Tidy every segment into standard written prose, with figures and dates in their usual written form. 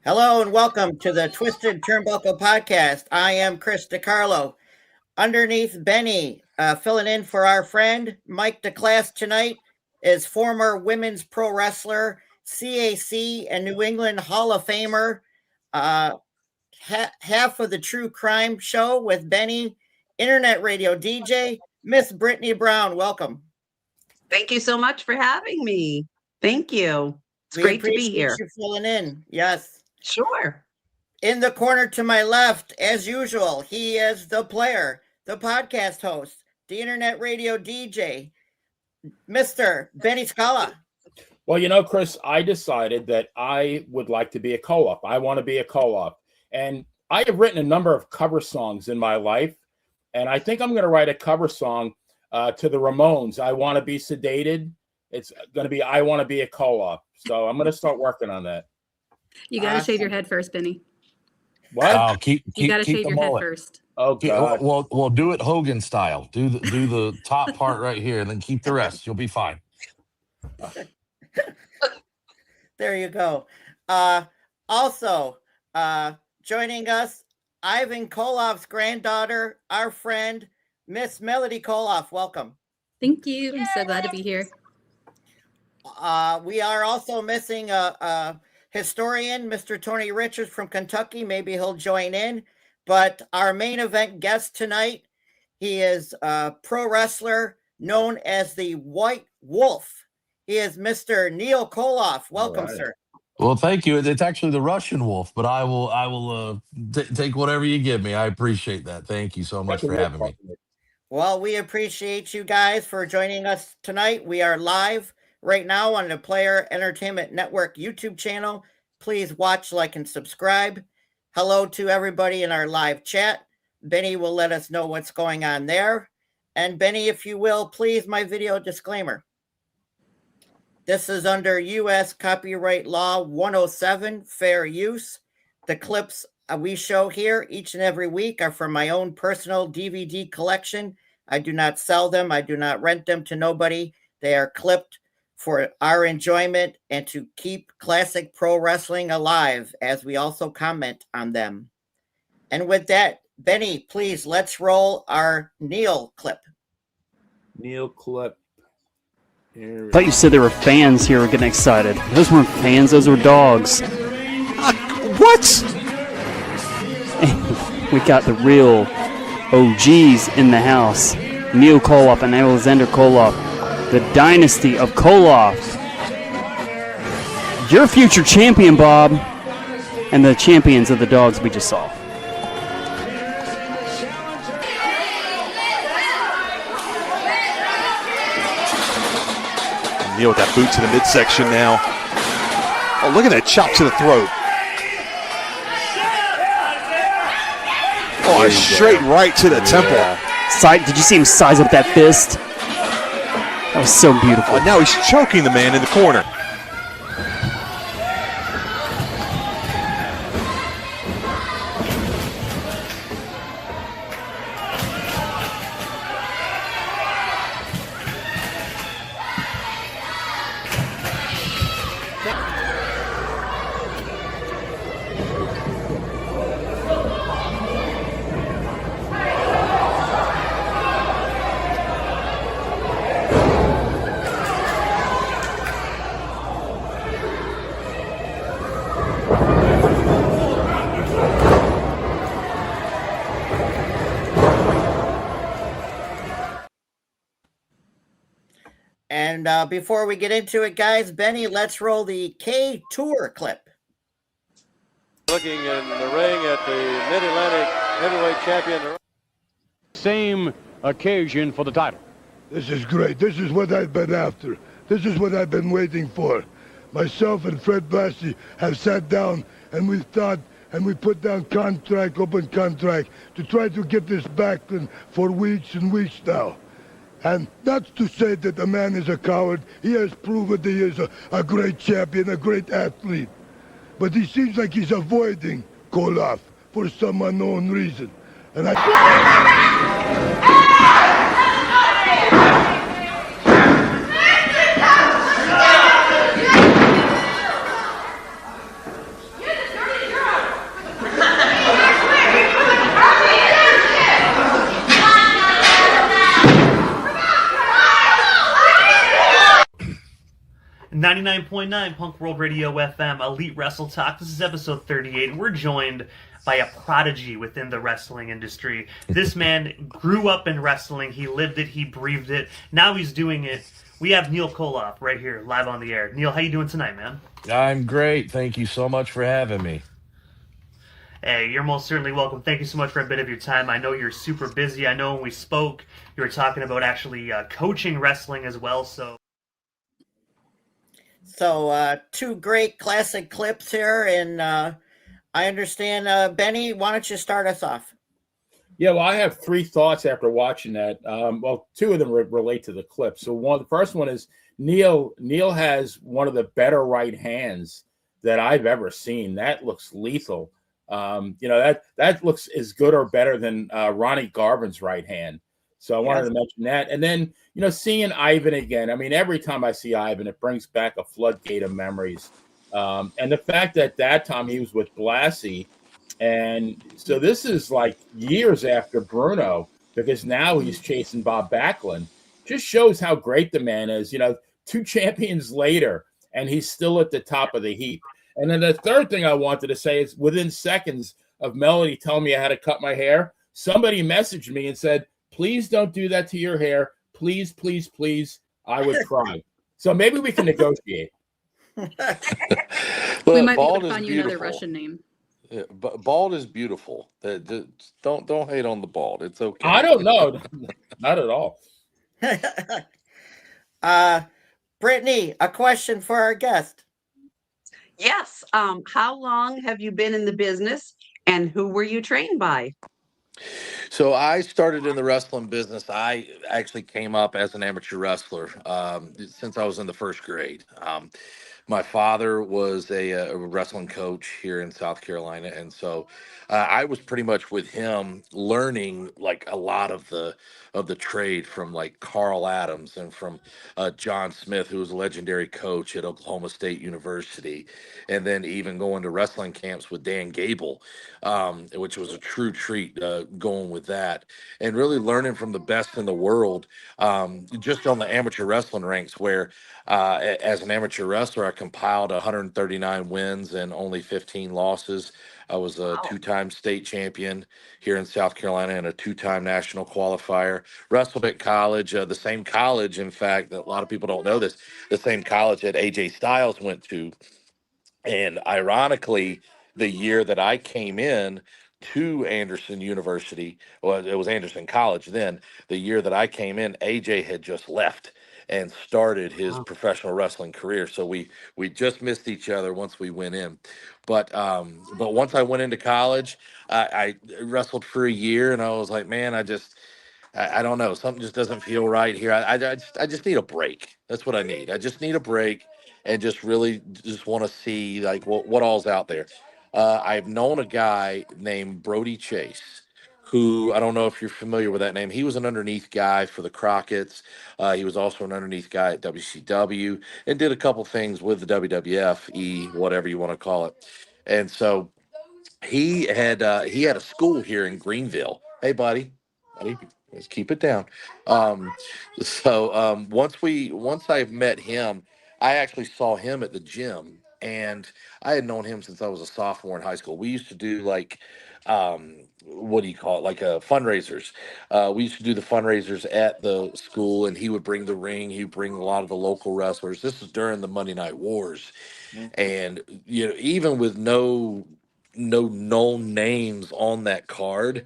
Hello and welcome to the Twisted Turnbuckle Podcast. I am Chris DiCarlo. Underneath Benny, filling in for our friend Mike DeClass tonight, is former women's pro wrestler, CAC and New England Hall of Famer, half of the True Crime Show with Benny, internet radio DJ, Miss Brittany Brown. Welcome. Thank you so much for having me. Thank you. It's We great to be appreciate here. you filling in. Yes. Sure. In the corner to my left, as usual, he is the player, the podcast host, the internet radio DJ, Mr. Benny Scala. Well, you know, Chris, I decided that I would like to be a Koloff. I want to be a Koloff. And I have written a number of cover songs in my life. And I think I'm going to write a cover song to the Ramones. I Want to Be Sedated. It's going to be I Want to Be a Koloff. So I'm going to start working on that. You got to shave your head first, Benny. What? Oh, You got to shave your head mullet. first. Oh, God. We'll do it Hogan style. Do the top part right here, and then keep the rest. You'll be fine. There you go. Also, joining us, Ivan Koloff's granddaughter, our friend, Miss Melodie Koloff. Welcome. Thank you. I'm so glad to be here. We are also missing a historian, Mr. Tony Richards from Kentucky. Maybe he'll join in. But our main event guest tonight, he is a pro wrestler known as the White Wolf. He is Mr. Neal Koloff. Welcome, All right. sir. Well, thank you. It's actually the Russian wolf, but I will take whatever you give me. I appreciate that. Thank you so much for having me. Well, we appreciate you guys for joining us tonight. We are live right now on the Playa Entertainment Network YouTube channel. Please watch, like, and subscribe. Hello to everybody in our live chat. Benny will let us know what's going on there. And Benny, if you will, please, my video disclaimer. This is under U.S. Copyright Law 107, fair use. The clips we show here each and every week are from my own personal DVD collection. I do not sell them. I do not rent them to nobody. They are clipped for our enjoyment and to keep classic pro wrestling alive, as we also comment on them. And with that, Benny, please, let's roll our Neal clip. Neal clip. I thought you said there were fans here getting excited. Those weren't fans, those were dogs. What? We got the real OGs in the house. Neal Koloff and Alexander Koloff. The dynasty of Koloffs. Your future champion, Bob. And the champions of the dogs we just saw. Neal with that boot to the midsection now. Oh, look at that chop to the throat. Oh, a straight right to the temple. Did you see him size up that fist? That was so beautiful. Oh, now he's choking the man in the corner. And before we get into it, guys, Benny, let's roll the K Tour clip. Looking in the ring at the Mid-Atlantic Heavyweight Champion. Same occasion for the title. This is great. This is what I've been after. This is what I've been waiting for. Myself and Fred Blassie have sat down and we thought and we put down open contract to try to get this back for weeks and weeks now. And not to say that the man is a coward. He has proven that he is a great champion, a great athlete. But he seems like he's avoiding Koloff for some unknown reason. And 99.9 Punk World Radio FM, Elite Wrestle Talk. This is episode 38, and we're joined by a prodigy within the wrestling industry. This man grew up in wrestling. He lived it. He breathed it. Now he's doing it. We have Neal Koloff right here, live on the air. Neal, how you doing tonight, man? I'm great. Thank you so much for having me. Hey, you're most certainly welcome. Thank you so much for a bit of your time. I know you're super busy. I know when we spoke, you were talking about actually coaching wrestling as well. So, two great classic clips here, and I understand, Benny, why don't you start us off? Yeah, well, I have three thoughts after watching that. Well, two of them relate to the clip. So the first one is Neal has one of the better right hands that I've ever seen. That looks lethal. That looks as good or better than Ronnie Garvin's right hand. So I wanted to mention that. And then, seeing Ivan again. I mean, every time I see Ivan, it brings back a floodgate of memories. And the fact that time he was with Blassie. And so this is like years after Bruno, because now he's chasing Bob Backlund. Just shows how great the man is. 2 champions later, and he's still at the top of the heap. And then the third thing I wanted to say is within seconds of Melodie telling me I had to cut my hair, somebody messaged me and said, please don't do that to your hair. Please, please, please. I would cry. So maybe we can negotiate. We might be able to find you another Russian name. Yeah, but bald is beautiful. Don't hate on the bald. It's okay. I don't know. Not at all. Brittany, a question for our guest. Yes. How long have you been in the business, and who were you trained by? So I started in the wrestling business. I actually came up as an amateur wrestler since I was in the first grade. My father was a wrestling coach here in South Carolina, and so I was pretty much with him learning like a lot of the trade from like Carl Adams and from John Smith, who was a legendary coach at Oklahoma State University, and then even going to wrestling camps with Dan Gable, which was a true treat going with that, and really learning from the best in the world, just on the amateur wrestling ranks where as an amateur wrestler, I compiled 139 wins and only 15 losses. I was a 2-time state champion here in South Carolina and a 2-time national qualifier. Wrestled at college, the same college, in fact, that a lot of people don't know this, the same college that AJ Styles went to. And ironically, the year that I came in to Anderson University, well, it was Anderson College then, the year that I came in, AJ had just left and started his professional wrestling career. So we just missed each other once we went in. But once I went into college, I wrestled for a year, and I was like, man, I don't know, something just doesn't feel right here. I just need a break. That's what I need. I just need a break and just really just want to see like what all's out there. I've known a guy named Brody Chase, who I don't know if you're familiar with that name. He was an underneath guy for the Crockett's. He was also an underneath guy at WCW and did a couple things with the WWF, whatever you want to call it. And so he had a school here in Greenville. Hey, buddy, let's keep it down. Once I met him, I actually saw him at the gym, and I had known him since I was a sophomore in high school. We used to do like, what do you call it? Like fundraisers. We used to do the fundraisers at the school, and he would bring the ring. He'd bring a lot of the local wrestlers. This was during the Monday Night Wars. And, even with no known names on that card,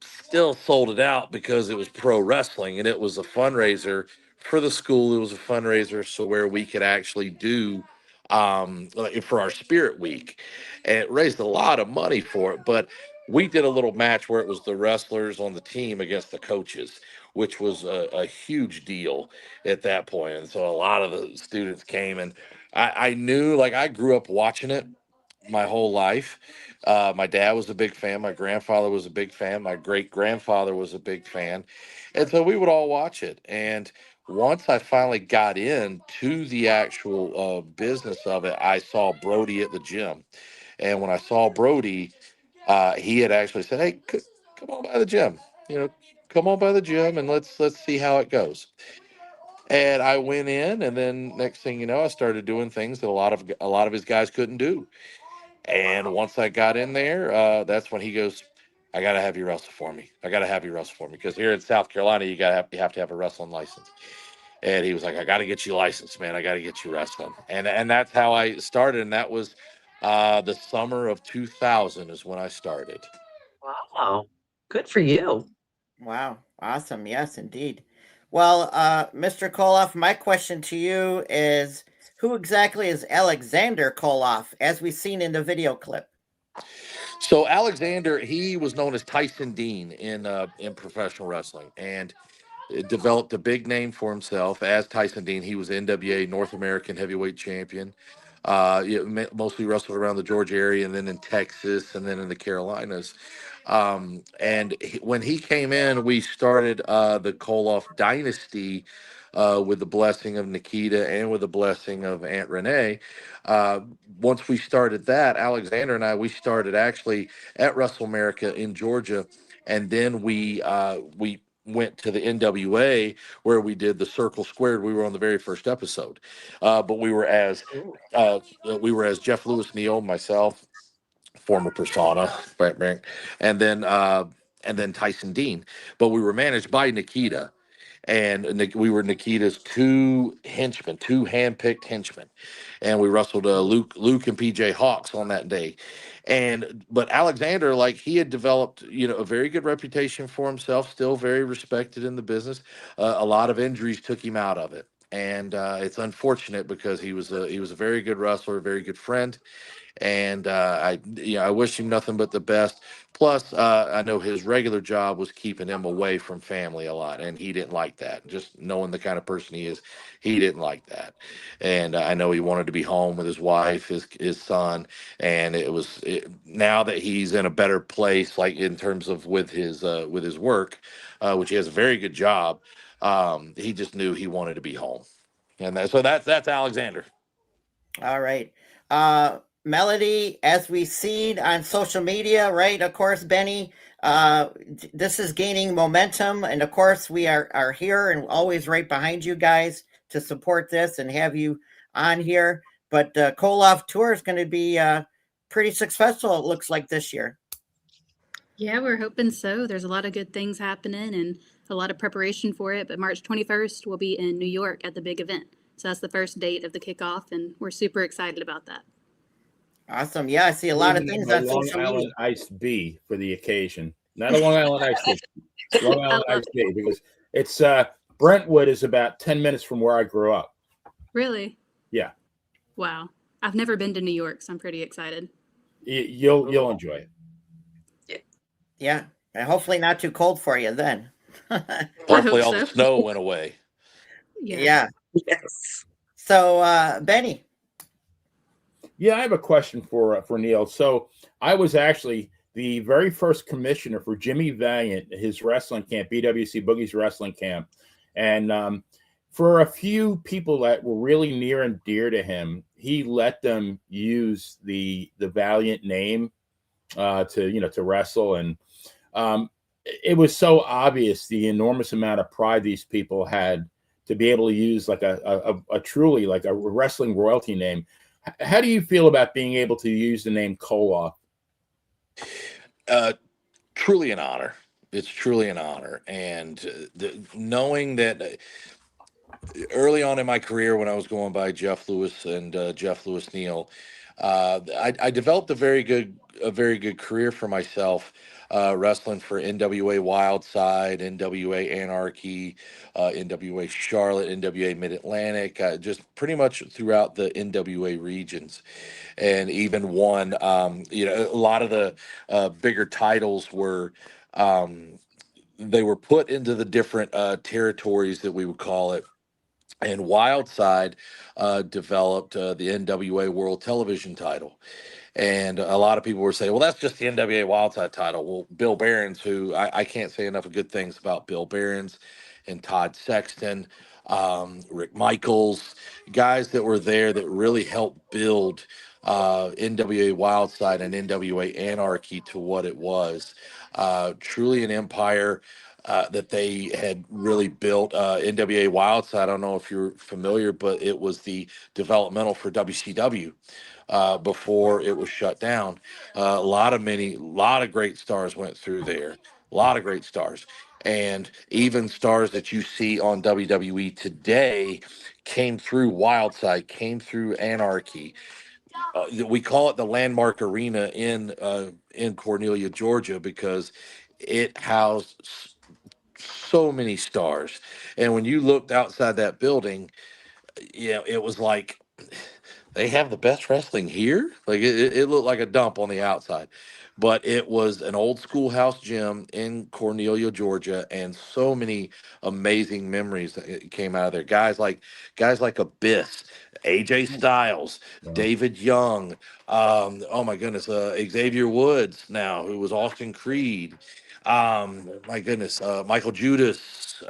still sold it out because it was pro wrestling and it was a fundraiser for the school. It was a fundraiser so where we could actually do for our spirit week, and it raised a lot of money for it. But we did a little match where it was the wrestlers on the team against the coaches, which was a huge deal at that point. And so a lot of the students came, and I knew, like, I grew up watching it my whole life. My dad was a big fan. My grandfather was a big fan. My great grandfather was a big fan. And so we would all watch it. And once I finally got into the actual business of it, I saw Brody at the gym. And when I saw Brody, he had actually said, hey, come on by the gym, come on by the gym and let's see how it goes. And I went in, and then next thing you know, I started doing things that a lot of his guys couldn't do. And once I got in there, that's when he goes, "I got to have you wrestle for me. I got to have you wrestle for me because here in South Carolina, you have to have a wrestling license." And he was like, "I got to get you licensed, man. I got to get you wrestling." And that's how I started. And that was the summer of 2000 is when I started. Wow. Good for you. Wow. Awesome. Yes, indeed. Well, Mr. Koloff, my question to you is, who exactly is Alexander Koloff, as we've seen in the video clip? So Alexander, he was known as Tyson Dean in professional wrestling, and developed a big name for himself as Tyson Dean. He was NWA North American Heavyweight Champion. Mostly wrestled around the Georgia area, and then in Texas, and then in the Carolinas. When he came in, we started the Koloff dynasty with the blessing of Nikita and with the blessing of Aunt Renee. Once we started that, Alexander and we started actually at Wrestle America in Georgia, and then we went to the NWA where we did the Circle Squared. We were on the very first episode, but we were as Jeff Lewis, Neal, myself, former Persona, and then Tyson Dean. But we were managed by Nikita, and we were Nikita's two handpicked henchmen, and we wrestled Luke and PJ Hawks on that day. But Alexander, like, he had developed, a very good reputation for himself, still very respected in the business. A lot of injuries took him out of it, and it's unfortunate because he was a very good wrestler, a very good friend. And I wish him nothing but the best. Plus, I know his regular job was keeping him away from family a lot, and he didn't like that. Just knowing the kind of person he is, he didn't like that. And I know he wanted to be home with his wife, his son, and now that he's in a better place, like in terms of with his work, which he has a very good job. He just knew he wanted to be home, and that's Alexander. All right. Melodie, as we've seen on social media, right? Of course, Benny, this is gaining momentum. And of course, we are here and always right behind you guys to support this and have you on here. But Koloff Tour is going to be pretty successful, it looks like, this year. Yeah, we're hoping so. There's a lot of good things happening and a lot of preparation for it. But March 21st, we'll be in New York at the big event. So that's the first date of the kickoff, and we're super excited about that. Awesome. Yeah, I see a lot of things on social media. Long Island Iced B for the occasion. Not a Long Island Iced B. Long Island Iced B, because it's Brentwood is about 10 minutes from where I grew up. Really? Yeah. Wow. I've never been to New York, so I'm pretty excited. You'll enjoy it. Yeah. And hopefully not too cold for you then. Hopefully all the snow went away. Yeah. Yes. So, Benny. Yeah, I have a question for Neal. So I was actually the very first commissioner for Jimmy Valiant, his wrestling camp, BWC Boogie's wrestling camp. And for a few people that were really near and dear to him, he let them use the Valiant name to wrestle. And it was so obvious the enormous amount of pride these people had to be able to use like a truly like a wrestling royalty name. How do you feel about being able to use the name Koloff? Truly an honor. It's truly an honor. And knowing that early on in my career, when I was going by Jeff Lewis and Jeff Lewis Neal, I developed a very good career for myself, wrestling for NWA Wildside, NWA Anarchy, NWA Charlotte, NWA Mid-Atlantic, just pretty much throughout the NWA regions. And even won, a lot of the bigger titles were, they were put into the different territories that we would call it. And Wildside developed the NWA World Television title. And a lot of people were saying, well, that's just the NWA Wildside title. Well, Bill Behrens, who I can't say enough of good things about Bill Behrens and Todd Sexton, Rick Michaels, guys that were there that really helped build NWA Wildside and NWA Anarchy to what it was. Truly an empire. that they had really built. NWA Wildside, I don't know if you're familiar, but it was the developmental for WCW before it was shut down. A lot of great stars went through there. A lot of great stars. And even stars that you see on WWE today came through Wildside, came through Anarchy. We call it the Landmark Arena in Cornelia, Georgia, because it housed so many stars. And when you looked outside that building, it was like, they have the best wrestling here. Like it looked like a dump on the outside, but it was an old schoolhouse gym in Cornelia, Georgia, and so many amazing memories that came out of there. Guys like Abyss, AJ Styles, David Young. Oh my goodness, Xavier Woods now, who was Austin Creed. My goodness, Michael Judas.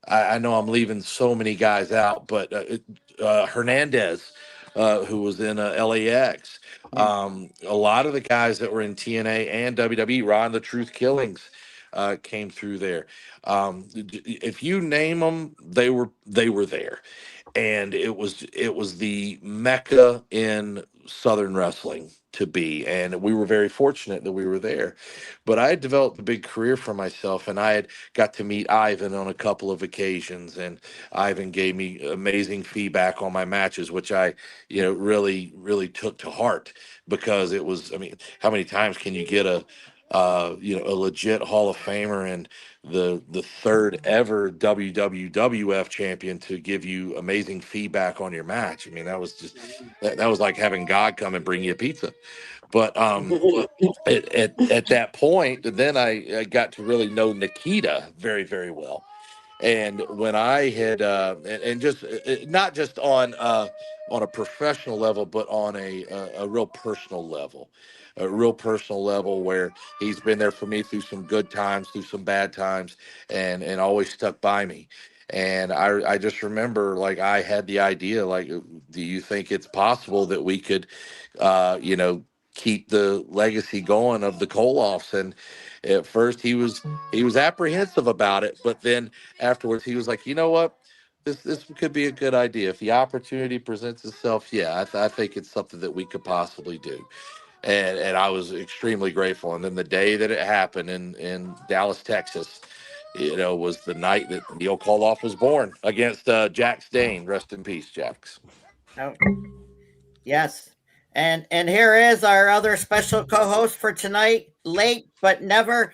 I know I'm leaving so many guys out, but Hernandez, who was in LAX. A lot of the guys that were in TNA and WWE, Ron the Truth Killings, came through there. If you name them, they were there, and it was the mecca in Southern wrestling to be, and we were very fortunate that we were there. But I had developed a big career for myself, and I had got to meet Ivan on a couple of occasions, and Ivan gave me amazing feedback on my matches, which I really took to heart, because it was, I mean, how many times can you get a legit Hall of Famer and the third ever WWF champion to give you amazing feedback on your match? I mean, that was just that was like having God come and bring you a pizza. But at that point, then I got to really know Nikita very, very well. And when I had and just not just on a professional level, but on a real personal level. A real personal level where he's been there for me through some good times, through some bad times, and always stuck by me. And I just remember, like, I had the idea, like, do you think it's possible that we could, keep the legacy going of the Koloffs? And at first he was apprehensive about it, but then afterwards he was like, you know what? This could be a good idea. If the opportunity presents itself, yeah, I think it's something that we could possibly do. And I was extremely grateful. And then the day that it happened in Dallas, Texas, was the night that Neal Koloff was born against Jax Dane. Rest in peace, Jax. Oh, yes. And here is our other special co-host for tonight, late but never,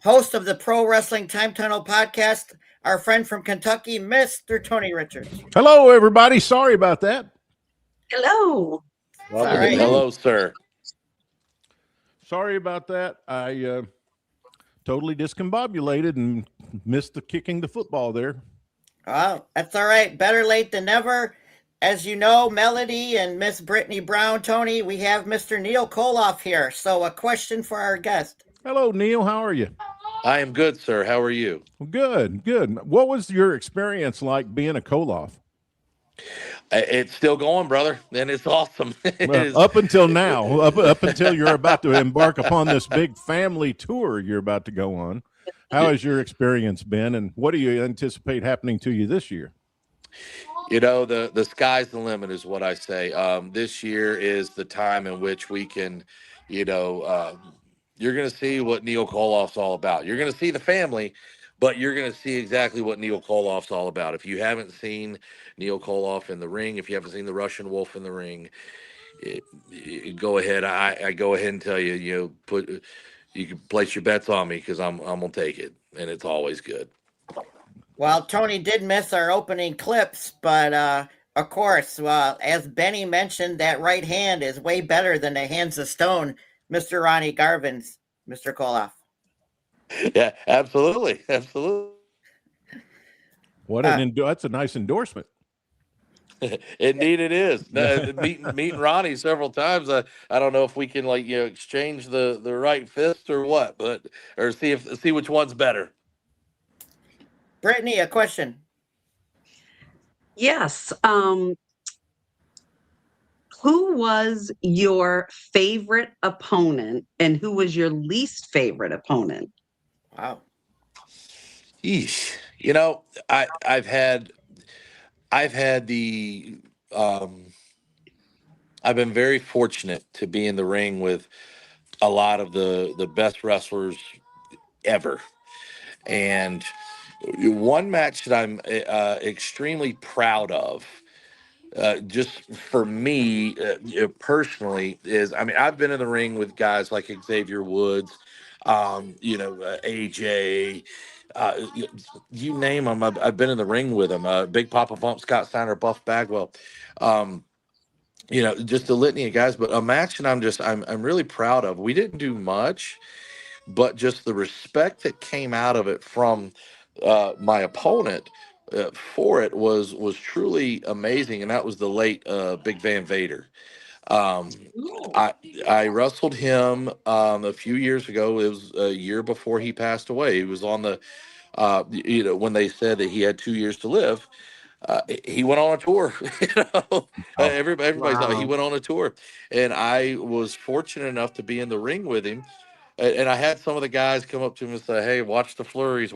host of the Pro Wrestling Time Tunnel podcast, our friend from Kentucky, Mr. Tony Richards. Hello, everybody. Sorry about that. Hello. Right. Hello, sir. Sorry about that. I totally discombobulated and missed the kicking the football there. Well, that's all right. Better late than never. As you know, Melody and Miss Brittany Brown, Tony, we have Mr. Neal Koloff here. So a question for our guest. Hello, Neal. How are you? I am good, sir. How are you? Good. What was your experience like being a Koloff? It's still going, brother, and it's awesome. Up until now, up until you're about to embark upon this big family tour you're about to go on. How has your experience been, and what do you anticipate happening to you this year? The sky's the limit is what I say. This year is the time in which we can, you're going to see what Neal Koloff's all about. You're going to see the family, but you're going to see exactly what Neal Koloff's all about. If you haven't seen Neal Koloff in the ring, if you haven't seen the Russian Wolf in the ring, go ahead. I go ahead and tell you, you can place your bets on me, because I'm gonna take it, and it's always good. Well, Tony did miss our opening clips, but of course, as Benny mentioned, that right hand is way better than the hands of stone, Mr. Ronnie Garvin's, Mr. Koloff. Yeah, absolutely. That's a nice endorsement. Indeed, it is. Meeting Ronnie several times. I don't know if we can exchange the right fist or what, or see which one's better. Brittany, a question. Yes. Who was your favorite opponent and who was your least favorite opponent? Wow. Yeesh. You know, I've had the I've been very fortunate to be in the ring with a lot of the best wrestlers ever. And one match that I'm extremely proud of, just for me personally, is I mean, I've been in the ring with guys like Xavier Woods, AJ, you name them. I've been in the ring with them. Big Papa Pump, Scott Steiner, Buff Bagwell. Um, just a litany of guys, but a match that I'm really proud of. We didn't do much, but just the respect that came out of it from my opponent for it was truly amazing, and that was the late Big Van Vader. Um, I I wrestled him a few years ago. It was a year before he passed away. He was on the when they said that he had 2 years to live. He went on a tour. Everybody thought he Wow. went on a tour, and I was fortunate enough to be in the ring with him. And I had some of the guys come up to him and say, "Hey, watch the flurries,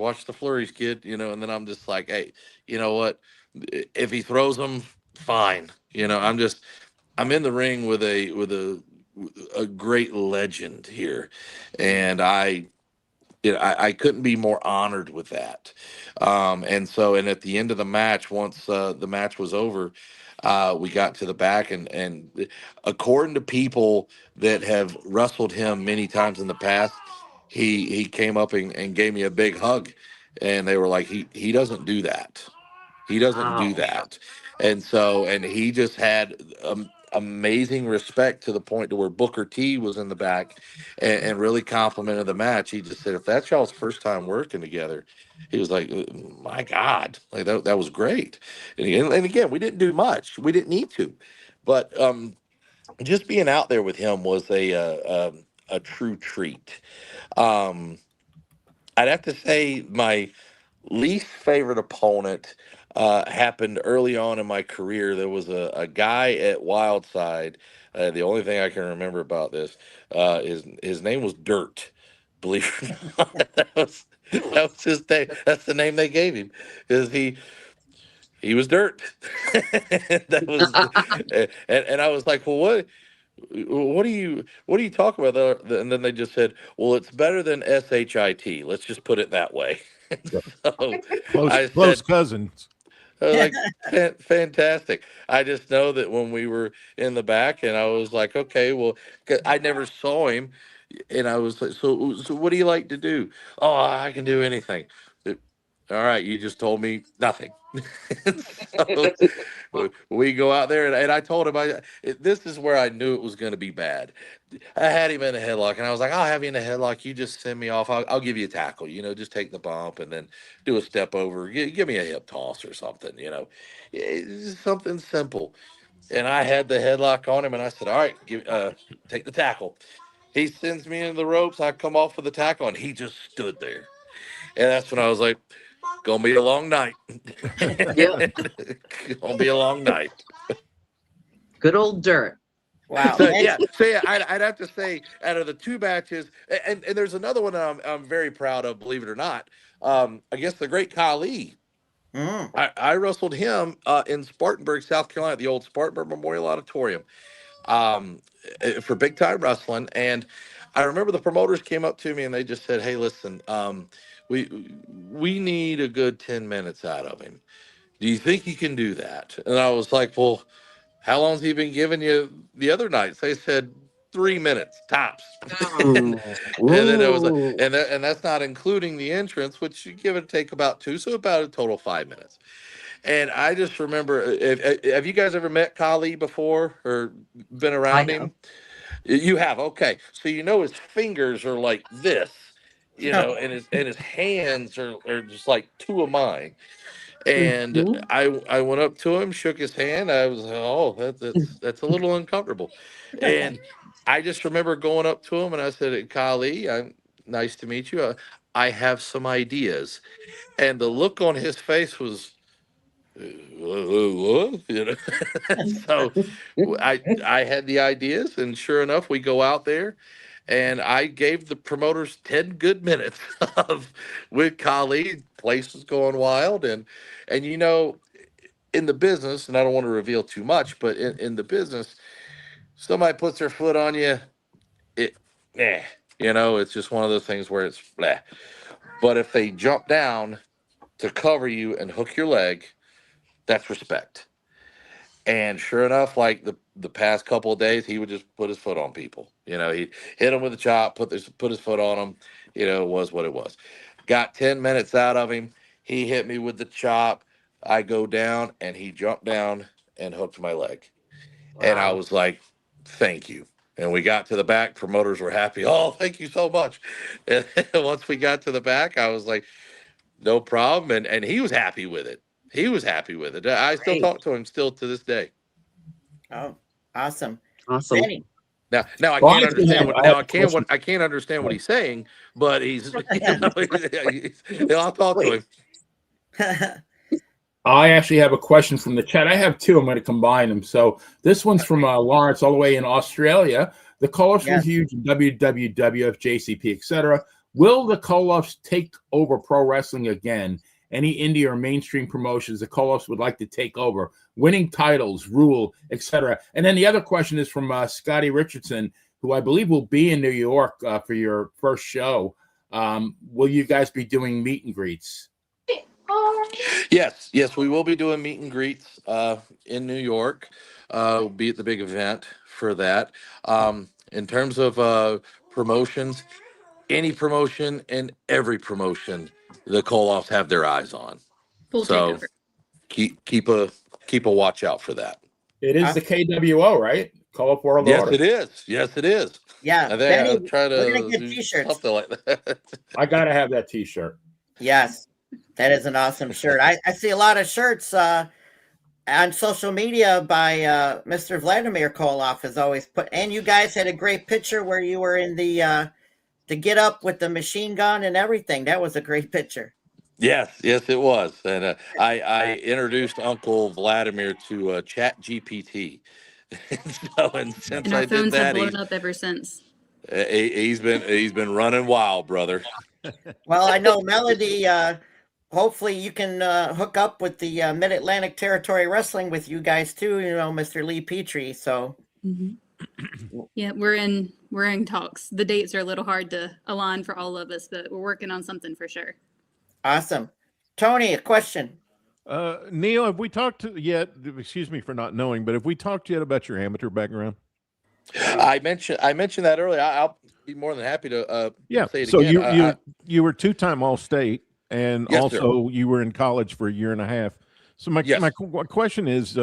kid." And then I'm just like, "Hey, you know what? If he throws them, fine." I'm in the ring with a great legend here, and I couldn't be more honored with that. And at the end of the match, once the match was over, we got to the back, and according to people that have wrestled him many times in the past, he came up and gave me a big hug, and they were like, he doesn't do that. He doesn't do Wow. that. And he just had amazing respect to the point to where Booker T was in the back and really complimented the match. He just said, if that's y'all's first time working together, he was like, my God, like that was great. And again, we didn't do much. We didn't need to. But just being out there with him was a true treat. Um, I'd have to say my least favorite opponent happened early on in my career. There was a guy at Wildside. The only thing I can remember about this is his name was Dirt. Believe it or not, that was his name. That's the name they gave him. Is he was Dirt. That was, and I was like, well, what do you talk about? And then they just said, well, it's better than shit. Let's just put it that way. So I Close said, cousins. like, fantastic. I just know that when we were in the back, and I was like, okay, well, 'cause I never saw him, and I was like, so what do you like to do? Oh, I can do anything. All right, you just told me nothing. So we go out there, and I told him, this is where I knew it was going to be bad. I had him in a headlock, and I was like, I'll have you in a headlock. You just send me off. I'll give you a tackle. Just take the bump and then do a step over. Give me a hip toss or something. It's just something simple. And I had the headlock on him, and I said, all right, take the tackle. He sends me into the ropes. I come off with the tackle, and he just stood there. And that's when I was like, gonna be a long night. Yep. Gonna be a long night. Good old Dirt. Wow. So I'd have to say, out of the two matches, and there's another one that I'm very proud of, believe it or not. Against the great Khali. I wrestled him in Spartanburg, South Carolina, the old Spartanburg Memorial Auditorium, for big time wrestling. And I remember the promoters came up to me and they just said, "Hey, listen, we need a good 10 minutes out of him. Do you think you can do that?" And I was like, "Well, how long's he been giving you the other nights?" They said 3 minutes tops. And then it was, and that's not including the entrance, which you give it take about 2, so about a total 5 minutes. And I just remember, have you guys ever met Kali before or been around him? You have, okay. So his fingers are like this, and his hands are just like two of mine. And I went up to him, shook his hand. I was like, oh, that's a little uncomfortable. And I just remember going up to him and I said, Kali, nice to meet you. I have some ideas. And the look on his face was, what? So I had the ideas, and sure enough, we go out there, and I gave the promoters 10 good minutes of with Kali. Place was going wild, and you know, in the business, and I don't want to reveal too much, but in the business, somebody puts their foot on you, you know, it's just one of those things where it's bleh. But if they jump down to cover you and hook your leg, that's respect. And sure enough, like the past couple of days, he would just put his foot on people. You know, he'd hit them with a chop, put his foot on them. You know, it was what it was. Got 10 minutes out of him. He hit me with the chop. I go down, and he jumped down and hooked my leg. Wow. And I was like, thank you. And we got to the back. Promoters were happy. Oh, thank you so much. And once we got to the back, I was like, no problem. And he was happy with it. He was happy with it. I still talk to him still to this day. Oh, awesome. Awesome. Benny. Now I can't understand what I can't understand what he's saying, but he's I'll talk to him. I actually have a question from the chat. I have two. I'm going to combine them. So this one's from Lawrence, all the way in Australia. The Koloffs were huge in WWF, JCP, etc. Will the Koloffs take over pro wrestling again? Any indie or mainstream promotions the Koloffs would like to take over, winning titles, rule, etc. And then the other question is from Scotty Richardson, who I believe will be in New York for your first show. Will you guys be doing meet and greets? Yes, we will be doing meet and greets in New York. We'll be at the big event for that. In terms of promotions, any promotion and every promotion the Koloffs have their eyes on. Full so takeover. keep a watch out for that. It is the KWO, right? Koloff World Order. Yes, it is. Yeah. I think Benny, I'll try to we're gonna get do t-shirts. something like that. I gotta have that T-shirt. Yes, that is an awesome shirt. I see a lot of shirts on social media by Mr. Vladimir Koloff has always put, and you guys had a great picture where you were in the get up with the machine gun and everything. That was a great picture. Yes, it was. And I introduced Uncle Vladimir to Chat GPT. and since And our I did phones have that, blown up ever since. he's been running wild, brother. Well, I know Melodie. Hopefully, you can hook up with the Mid-Atlantic Territory Wrestling with you guys too. You know, Mr. Lee Petrie. So, yeah, we're in talks. The dates are a little hard to align for all of us, but we're working on something for sure. Awesome, Tony. A question. Neal, have we talked yet? Excuse me for not knowing, but have we talked yet about your amateur background? I mentioned that earlier. I'll be more than happy to. Say it so again. you were two-time All-State, and Yes, also you were in college for a year and a half. So my question is,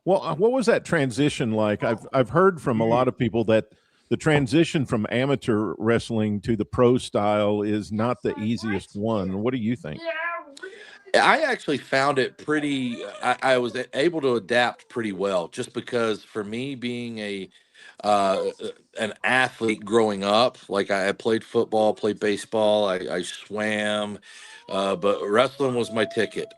what was that transition like? I've heard from a lot of people that the transition from amateur wrestling to the pro style is not the easiest one. What do you think? I actually found it pretty. I was able to adapt pretty well, just because for me being an athlete growing up, like I played football, played baseball, I swam, but wrestling was my ticket.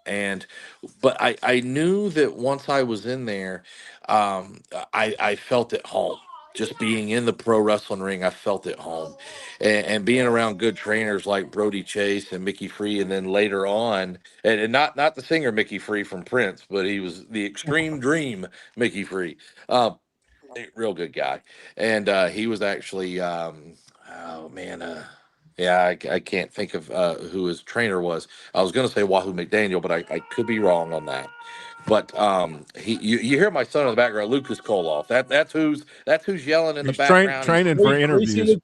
But I knew that once I was in there, I felt at home. Just being in the pro wrestling ring, I felt at home, and being around good trainers like Brody Chase and Mickey Free, and then later on, and not the singer Mickey Free from Prince, but he was the Extreme Dream Mickey Free, real good guy, and he was actually, I can't think of who his trainer was. I was going to say Wahoo McDaniel, but I could be wrong on that. But you hear my son in the background, Lucas Koloff. That's who's yelling in the background. Training for interviews.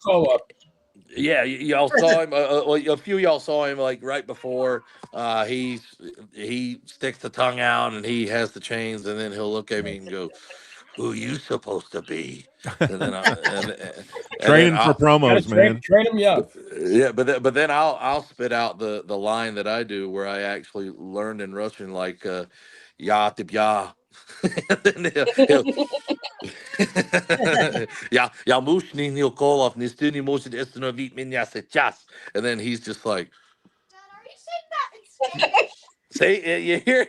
Yeah, y'all saw him. A few of y'all saw him like right before. He sticks the tongue out and he has the chains, and then he'll look at me and go, "Who you supposed to be?" And then training for promos, man. Train him, yeah. Yeah, but then I'll spit out the line that I do, where I actually learned in Russian, like "Ya tibya." Я мощный Neal Koloff, никто не может остановить меня сейчас. And then he's just like, say, you hear?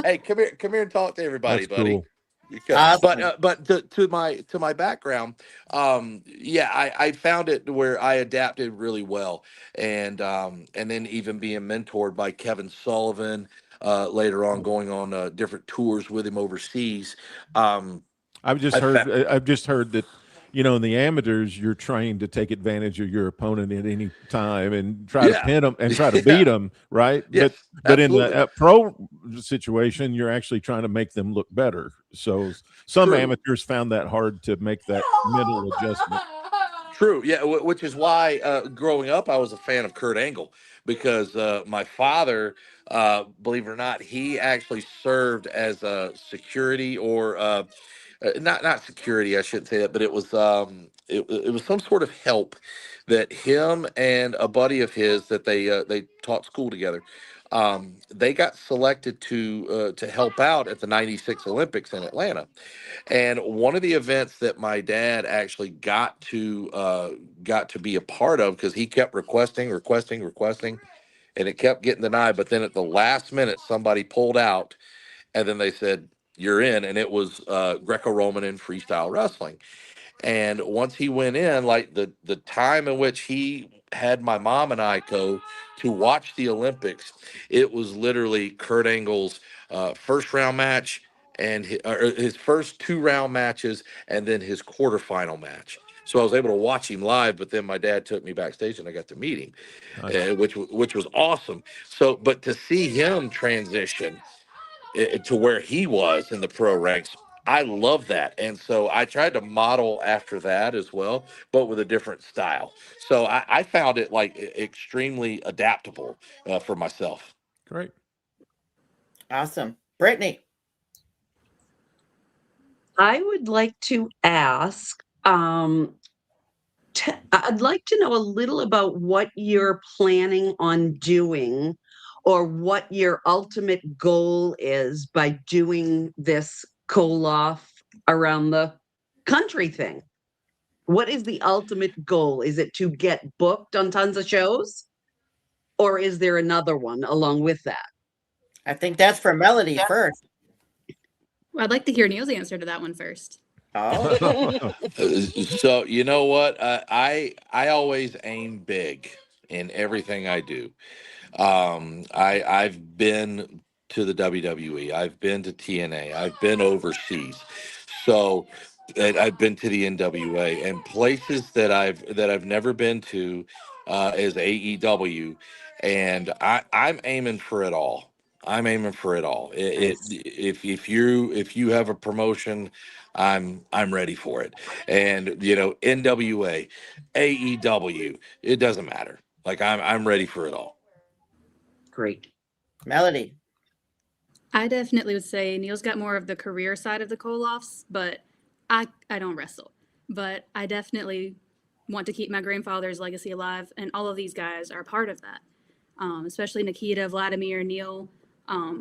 Hey, come here and talk to everybody, That's buddy. Cool. Awesome. But to my background, I found it where I adapted really well, and then even being mentored by Kevin Sullivan, later on going on different tours with him overseas. I've just heard that, in the amateurs, you're trained to take advantage of your opponent at any time and try to pin them and try to beat them, right? Yes, but in the pro situation, you're actually trying to make them look better. So some amateurs found that hard to make that mental adjustment. True, yeah, which is why growing up I was a fan of Kurt Angle, because my father, believe it or not, he actually served as a security or not security, I shouldn't say that, but it was it was some sort of help that him and a buddy of his that they taught school together. They got selected to help out at the '96 Olympics in Atlanta, and one of the events that my dad actually got to be a part of, because he kept requesting, and it kept getting denied. But then at the last minute, somebody pulled out, and then they said, "You're in," and it was Greco-Roman and freestyle wrestling. And once he went in, like the time in which he had my mom and I go to watch the Olympics, it was literally Kurt Angle's first round match and his first 2 round matches, and then his quarterfinal match. So I was able to watch him live, but then my dad took me backstage and I got to meet him, which was awesome. So, but to see him transition to where he was in the pro ranks, I love that. And so I tried to model after that as well, but with a different style. So I found it like extremely adaptable for myself. Great. Awesome. Brittany. I would like to ask, I'd like to know a little about what you're planning on doing, or what your ultimate goal is by doing this Koloff around the country thing. What is the ultimate goal? Is it to get booked on tons of shows? Or is there another one along with that? I think that's for Melodie first. Well, I'd like to hear Neal's answer to that one first. Oh. So you know what? I always aim big in everything I do. I've been to the WWE. I've been to TNA. I've been overseas. So and I've been to the NWA, and places that I've never been to is AEW, and I'm aiming for it all. I'm aiming for it all. If you have a promotion, I'm ready for it. And NWA, AEW, it doesn't matter. Like I'm ready for it all. Great. Melodie. I definitely would say Neal's got more of the career side of the Koloffs, but I don't wrestle. But I definitely want to keep my grandfather's legacy alive, and all of these guys are part of that. Especially Nikita, Vladimir, Neal.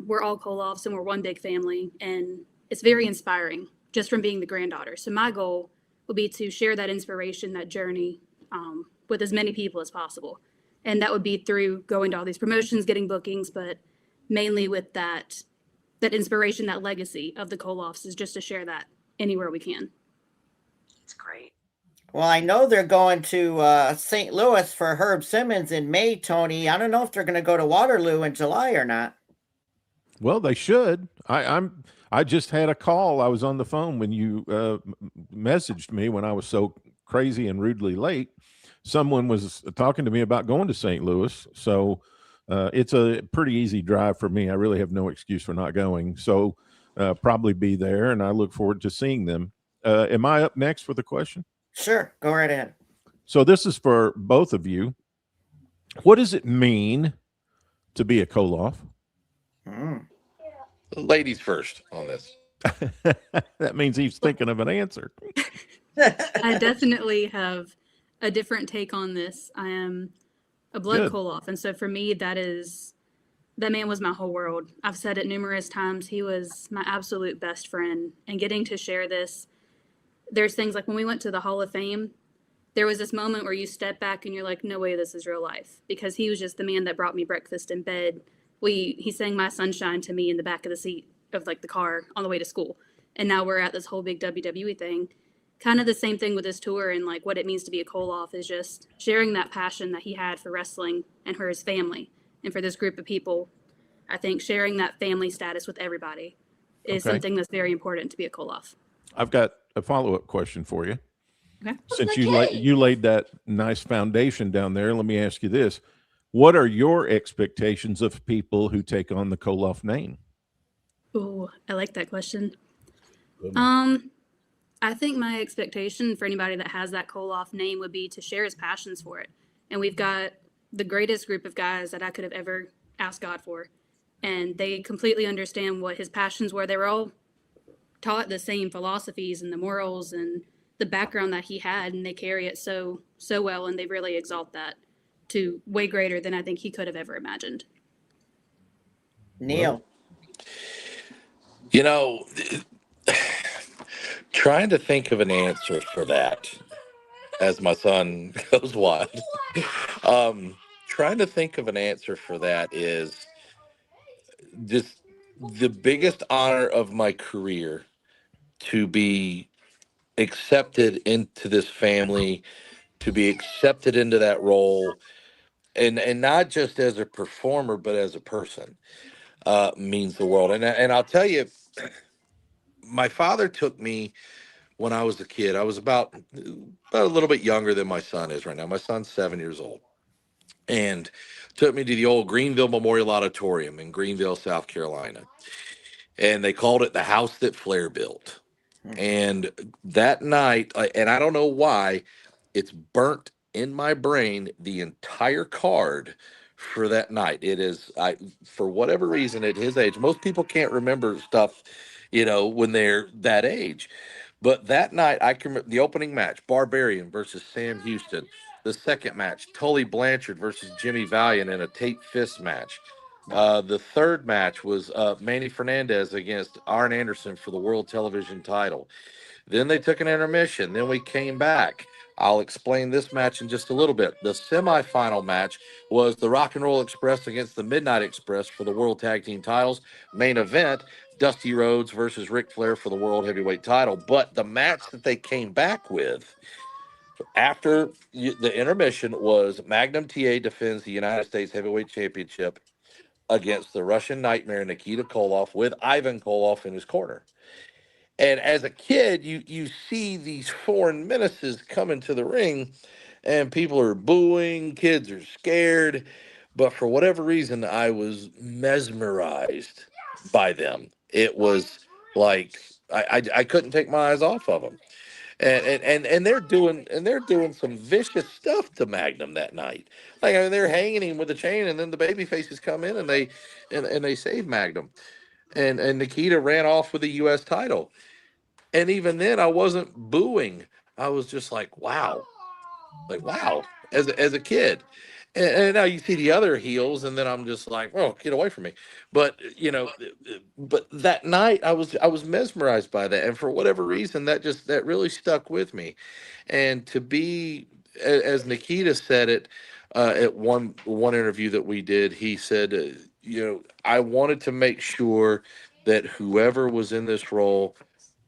We're all Koloffs, and we're one big family, and it's very inspiring just from being the granddaughter. So my goal will be to share that inspiration, that journey, with as many people as possible. And that would be through going to all these promotions, getting bookings, but mainly with that inspiration, that legacy of the Koloffs, is just to share that anywhere we can. It's great. Well, I know they're going to St. Louis for Herb Simmons in May, Tony. I don't know if they're going to go to Waterloo in July or not. Well, they should. I just had a call. I was on the phone when you messaged me when I was so crazy and rudely late. Someone was talking to me about going to St. Louis. So it's a pretty easy drive for me. I really have no excuse for not going. So probably be there, and I look forward to seeing them. Am I up next with a question? Sure. Go right ahead. So this is for both of you. What does it mean to be a Koloff? Ladies first on this. That means he's thinking of an answer. I definitely have a different take on this. I am a blood Koloff, and so for me, that man was my whole world. I've said it numerous times. He was my absolute best friend, and getting to share this, there's things like when we went to the Hall of Fame, there was this moment where you step back and you're like, no way, this is real life, because he was just the man that brought me breakfast in bed. He sang My Sunshine to me in the back of the seat of like the car on the way to school. and now we're at this whole big WWE thing. Kind of the same thing with this tour, and like what it means to be a Koloff is just sharing that passion that he had for wrestling and for his family and for this group of people. I think sharing that family status with everybody is something that's very important to be a Koloff. I've got a follow-up question for you. Okay. Since you laid that nice foundation down there, let me ask you this. What are your expectations of people who take on the Koloff name? Oh, I like that question. I think my expectation for anybody that has that Koloff name would be to share his passions for it. And we've got the greatest group of guys that I could have ever asked God for. And they completely understand what his passions were. They were all taught the same philosophies and the morals and the background that he had, and they carry it so well, and they really exalt that to way greater than I think he could have ever imagined. Neal. You know, trying to think of an answer for that as my son goes wild. Trying to think of an answer for that is just the biggest honor of my career to be accepted into this family, to be accepted into that role, and not just as a performer, but as a person, means the world. And I'll tell you, my father took me when I was a kid. I was about a little bit younger than my son is right now. My son's 7 years old, and took me to the old Greenville Memorial Auditorium in Greenville, South Carolina. And they called it the house that Flair built. And that night, and I don't know why, it's burnt in my brain, the entire card for that night. It is, for whatever reason, at his age, most people can't remember stuff, when they're that age. But that night, I can remember the opening match, Barbarian versus Sam Houston. The second match, Tully Blanchard versus Jimmy Valiant in a Tate Fist match. The third match was Manny Fernandez against Arn Anderson for the World Television title. Then they took an intermission. Then we came back. I'll explain this match in just a little bit. The semifinal match was the Rock and Roll Express against the Midnight Express for the World Tag Team titles. Main event, Dusty Rhodes versus Ric Flair for the World Heavyweight title. But the match that they came back with after the intermission was Magnum TA defends the United States Heavyweight Championship against the Russian Nightmare Nikita Koloff with Ivan Koloff in his corner. And as a kid, you see these foreign menaces come into the ring, and people are booing, kids are scared. But for whatever reason, I was mesmerized by them. It was like I couldn't take my eyes off of them. And they're doing some vicious stuff to Magnum that night. Like, I mean, they're hanging him with a chain, and then the baby faces come in and they save Magnum. And Nikita ran off with the U.S. title. And even then, I wasn't booing. I was just like, wow, as a kid. And now you see the other heels, and then I'm just like, oh, get away from me. But but that night I was mesmerized by that, and for whatever reason, that really stuck with me. And to be, as Nikita said it at one interview that we did, he said, I wanted to make sure that whoever was in this role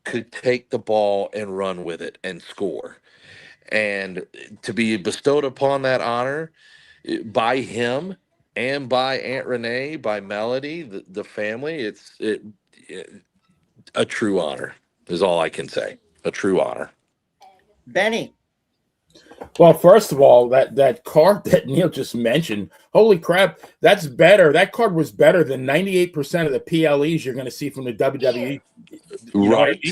could take the ball and run with it and score, and to be bestowed upon that honor by him and by Aunt Renee, by Melodie, the family, it's a true honor is all I can say. A true honor. Benny. Well, first of all, that card that Neal just mentioned, holy crap, that's better. That card was better than 98% of the PLEs you're going to see from the WWE. Right.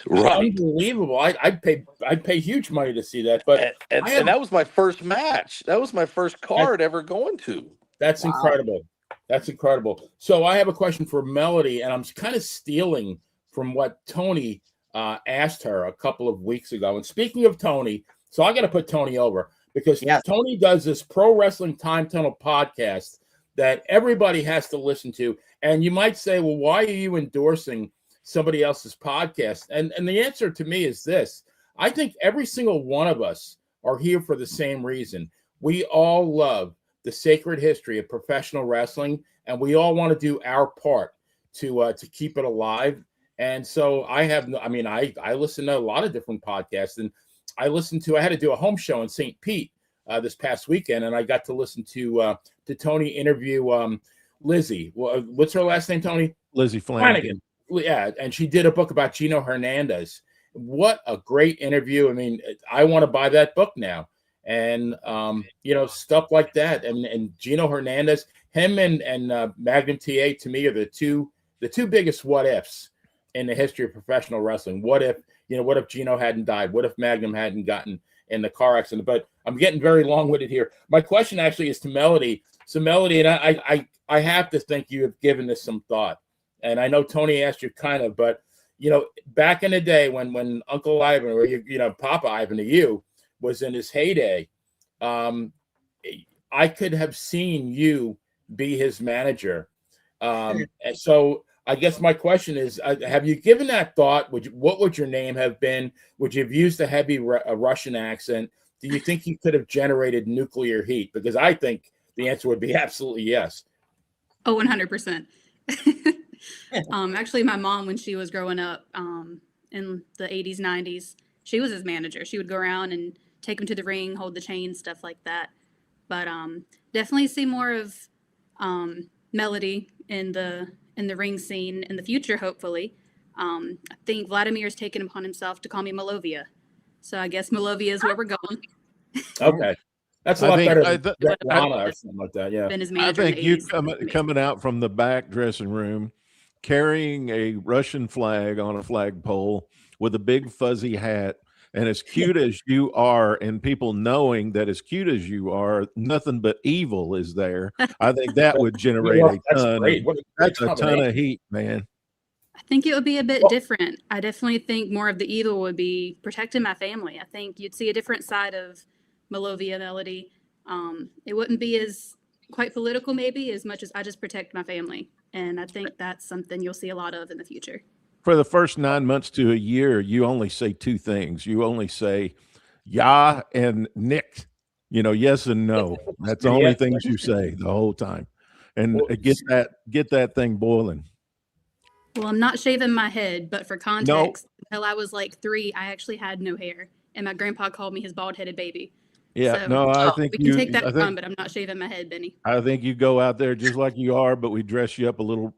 Right. Unbelievable. I'd pay huge money to see that. But and that was my first match. That was my first card ever going to. That's incredible. That's incredible. So I have a question for Melodie, and I'm kind of stealing from what Tony asked her a couple of weeks ago. And speaking of Tony, so I got to put Tony over because Tony does this Pro Wrestling Time Tunnel podcast that everybody has to listen to. And you might say, well, why are you endorsing somebody else's podcast? And the answer to me is this. I think every single one of us are here for the same reason. We all love the sacred history of professional wrestling, and we all want to do our part to keep it alive And so I listen to a lot of different podcasts, and I had to do a home show in St. Pete this past weekend, and I got to listen to Tony interview Lizzie. What's her last name, Tony? Lizzie Flanagan. Yeah, and she did a book about Gino Hernandez. What a great interview. I mean, I want to buy that book now. And stuff like that. And Gino Hernandez, him and Magnum TA, to me, are the two biggest what ifs in the history of professional wrestling. What if Gino hadn't died? What if Magnum hadn't gotten in the car accident? But I'm getting very long-winded here. My question actually is to Melodie. So Melodie, and I have to think you have given this some thought. And I know Tony asked you kind of, but back in the day when Uncle Ivan, or Papa Ivan to you, was in his heyday, I could have seen you be his manager. And so I guess my question is, have you given that thought? What would your name have been? Would you have used a heavy Russian accent? Do you think you could have generated nuclear heat? Because I think the answer would be absolutely yes. Oh, 100%. Actually, my mom, when she was growing up in the 80s, 90s, she was his manager. She would go around and take him to the ring, hold the chain, stuff like that. But definitely see more of Melodie in the ring scene in the future, hopefully. I think Vladimir's taken upon himself to call me Melovia. So I guess Melovia is where we're going. Okay. That's a lot better than Lana or something like that, yeah. I think you coming out from the back dressing room, carrying a Russian flag on a flagpole with a big fuzzy hat, and as cute as you are, and people knowing that as cute as you are, nothing but evil is there. I think that would generate a ton of heat, man. I think it would be a bit different. I definitely think more of the evil would be protecting my family. I think you'd see a different side of Melovia Melodie. It wouldn't be as quite political, maybe, as much as I just protect my family. And I think that's something you'll see a lot of in the future. For the first 9 months to a year, you only say two things. You only say, yeah and Nick, yes and no. That's the only things you say the whole time. And get that thing boiling. Well, I'm not shaving my head, but for context, until I was like 3, I actually had no hair. And my grandpa called me his bald-headed baby. Yeah, so, I think we can take that from, but I'm not shaving my head, Benny. I think you go out there just like you are, but we dress you up a little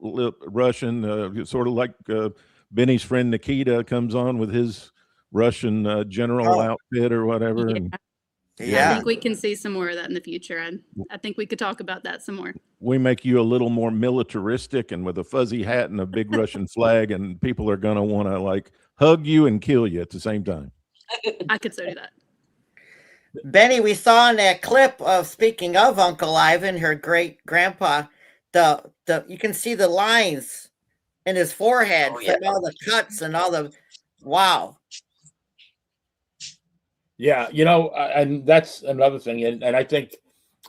Russian, sort of like Benny's friend Nikita comes on with his Russian general outfit or whatever. Yeah. I think we can see some more of that in the future. And I think we could talk about that some more. We make you a little more militaristic and with a fuzzy hat and a big Russian flag, and people are going to want to like hug you and kill you at the same time. I could so do that. Benny, we saw in that clip of, speaking of Uncle Ivan, her great grandpa, you can see the lines in his forehead from all the cuts and all the wow. Yeah, and that's another thing, and I think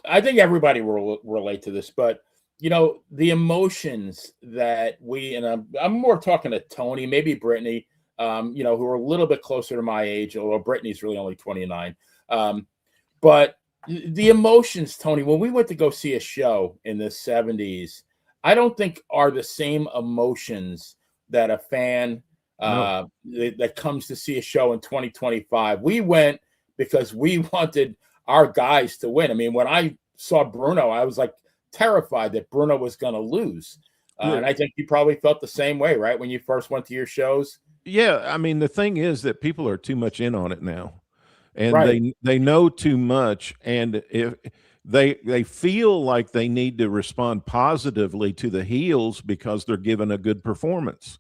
everybody will relate to this, but the emotions that we, and I'm more talking to Tony, maybe Brittany, who are a little bit closer to my age, although Brittany's really only 29. But the emotions, Tony, when we went to go see a show in the 70s, I don't think are the same emotions that a fan that comes to see a show in 2025. We went because we wanted our guys to win. I mean, when I saw Bruno, I was like terrified that Bruno was going to lose. And I think you probably felt the same way, right? When you first went to your shows. Yeah. I mean, the thing is that people are too much in on it now. And they know too much, and if they feel like they need to respond positively to the heels because they're given a good performance.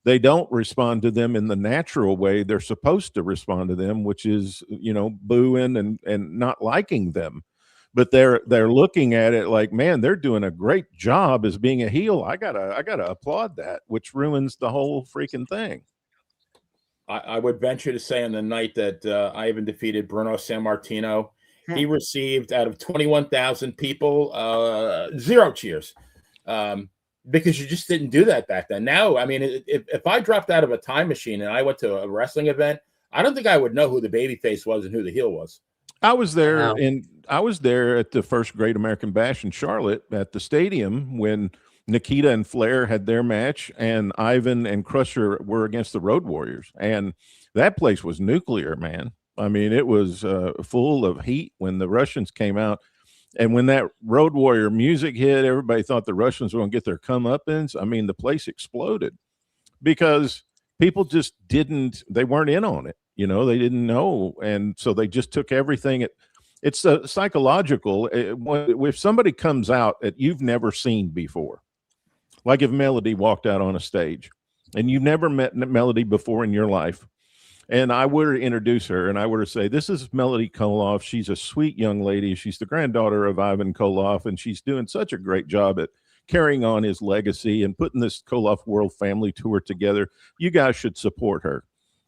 They don't respond to them in the natural way they're supposed to respond to them, which is booing and not liking them. But they're looking at it like, man, they're doing a great job as being a heel. I gotta applaud that, which ruins the whole freaking thing. I would venture to say on the night that Ivan defeated Bruno Sammartino, he received out of 21,000 people 0 cheers because you just didn't do that back then. Now, I mean, if I dropped out of a time machine and I went to a wrestling event, I don't think I would know who the babyface was and who the heel was. I was there I was there at the first Great American Bash in Charlotte at the stadium when Nikita and Flair had their match, and Ivan and Crusher were against the Road Warriors. And that place was nuclear, man. I mean, it was full of heat when the Russians came out. And when that Road Warrior music hit, everybody thought the Russians were going to get their comeuppance. I mean, the place exploded because people just they weren't in on it. You know, they didn't know. And so they just took everything. It's psychological. If somebody comes out that you've never seen before, like if Melodie walked out on a stage and you've never met Melodie before in your life, and I were to introduce her and I were to say, this is Melodie Koloff. She's a sweet young lady. She's the granddaughter of Ivan Koloff, and she's doing such a great job at carrying on his legacy and putting this Koloff World Family Tour together. You guys should support her.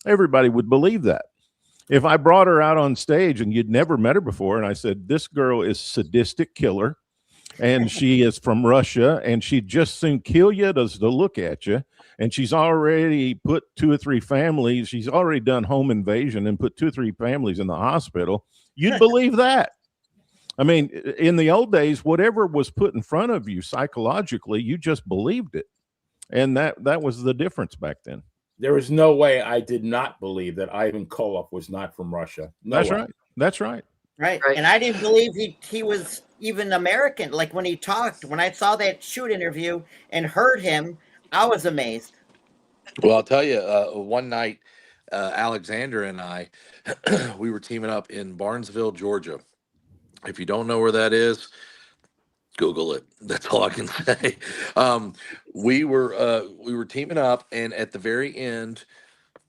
Everybody would believe that. If I brought her out on stage and you'd never met her before, and I said, this girl is sadistic killer, and she is from Russia, and she'd just soon kill you to look at you, and she's already put 2 or 3 families, she's already done home invasion and put 2 or 3 families in the hospital, you'd believe that. I mean, in the old days, whatever was put in front of you psychologically, you just believed it. And that was the difference back then. There is no way I did not believe that Ivan Koloff was not from Russia. That's right. That's right. Right. And I didn't believe he was even American. Like when he talked, when I saw that shoot interview and heard him, I was amazed. Well, I'll tell you, one night, Alexander and I, we were teaming up in Barnesville, Georgia. If you don't know where that is, Google it. That's all I can say. We were teaming up, and at the very end,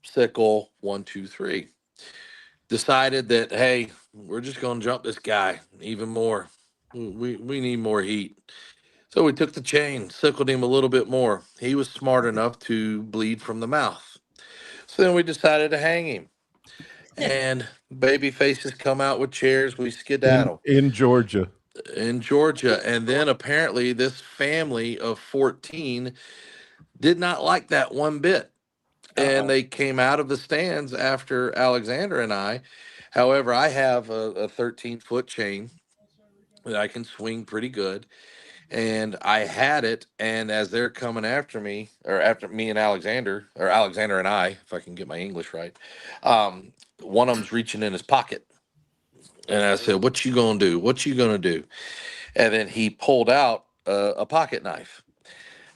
Sickle 1, 2, 3 decided that, hey, we're just going to jump this guy even more. We need more heat. So we took the chain, sickled him a little bit more. He was smart enough to bleed from the mouth. So then we decided to hang him. And baby faces come out with chairs. We skedaddle. In Georgia. In Georgia. And then apparently this family of 14 did not like that one bit. And they came out of the stands after Alexander and I. However, I have a 13-foot chain that I can swing pretty good. And I had it, and as they're coming after me, or after me and Alexander, or Alexander and I, if I can get my English right, one of them's reaching in his pocket. And I said, what you gonna do? What you gonna do? And then he pulled out a pocket knife.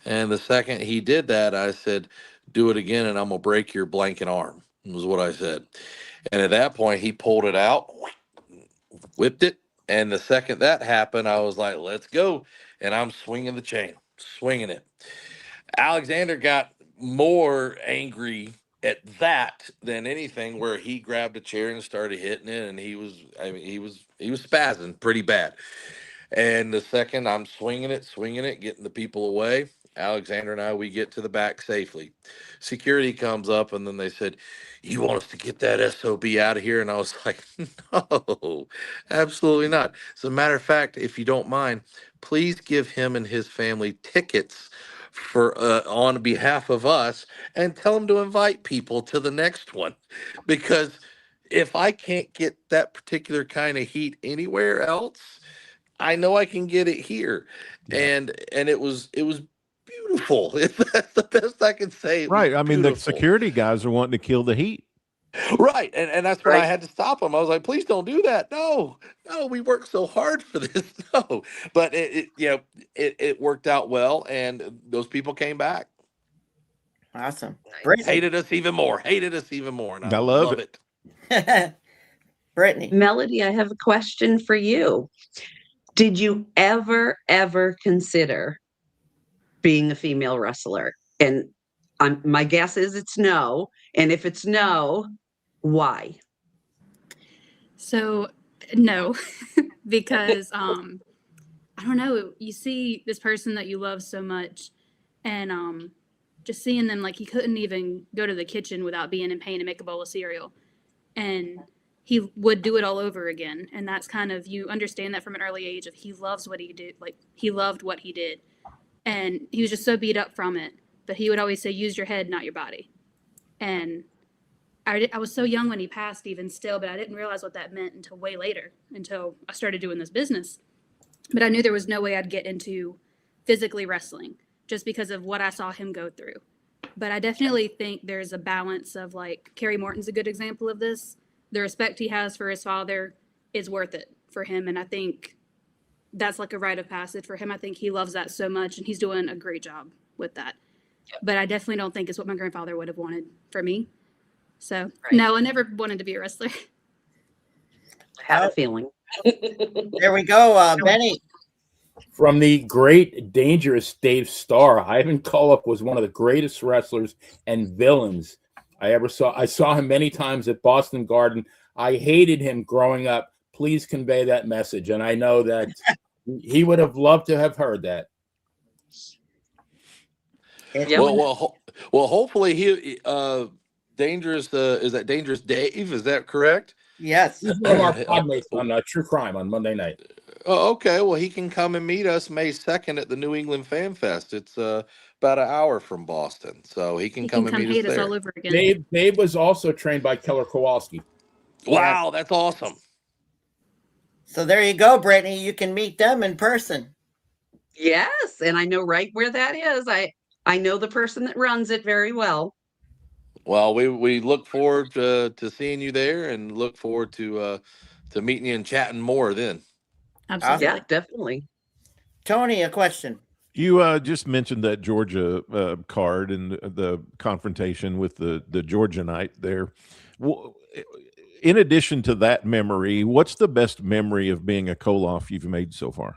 And the second he did that, I said, do it again, and I'm gonna break your blanket arm, was what I said. And at that point, he pulled it out, whipped it. And the second that happened, I was like, let's go. And I'm swinging the chain, swinging it. Alexander got more angry at that than anything, where he grabbed a chair and started hitting it. And he was spazzing pretty bad. And the second I'm swinging it, getting the people away, Alexander and I, we get to the back safely. Security comes up, and then they said, you want us to get that SOB out of here? And I was like, no, absolutely not. As a matter of fact, if you don't mind, please give him and his family tickets for on behalf of us, and tell him to invite people to the next one. Because if I can't get that particular kind of heat anywhere else, I know I can get it here. Yeah. And it was beautiful. That's the best I can say. Right. I mean, the security guys are wanting to kill the heat. Right. And that's when I had to stop them. I was like, please don't do that. No, we worked so hard for this. No. But it worked out well, and those people came back. Awesome. Hated us even more. And I love it. Brittany. Melodie, I have a question for you. Did you ever consider being a female wrestler? And my guess is it's no. And if it's no, why? So no, because I don't know. You see this person that you love so much, and just seeing them, like, he couldn't even go to the kitchen without being in pain and make a bowl of cereal, and he would do it all over again. And that's kind of, you understand that from an early age, of he loves what he did. Like, he loved what he did, and he was just so beat up from it. But he would always say, use your head, not your body. And I was so young when he passed, even still, but I didn't realize what that meant until way later, until I started doing this business. But I knew there was no way I'd get into physically wrestling. just because of what I saw him go through. But I definitely think there's a balance of, like, Kerry Morton's a good example of this. The respect he has for his father is worth it for him. And I think that's like a rite of passage for him. I think he loves that so much, and he's doing a great job with that. But I definitely don't think it's what my grandfather would have wanted for me. So, no, I never wanted to be a wrestler. Had a feeling. There we go, Benny. From the great, dangerous Dave Starr, Ivan Koloff was one of the greatest wrestlers and villains I ever saw. I saw him many times at Boston Garden. I hated him growing up. Please convey that message. And I know that he would have loved to have heard that. Yeah. Well, hopefully he dangerous. Is that Dangerous Dave? Is that correct? Yes. He's one of our podmates on True Crime on Monday night. Oh, okay. Well, he can come and meet us May 2nd at the New England Fan Fest. It's about an hour from Boston, so he can come and meet us there. All over again. Dave was also trained by Keller Kowalski. Wow, that's awesome. So there you go, Brittany. You can meet them in person. Yes, and I know right where that is. I know the person that runs it very well. Well, we look forward to seeing you there, and look forward to meeting you and chatting more then. Absolutely. Yeah, definitely. Tony, a question. You just mentioned that Georgia card and the confrontation with the Georgianite there. In addition to that memory, what's the best memory of being a Koloff you've made so far?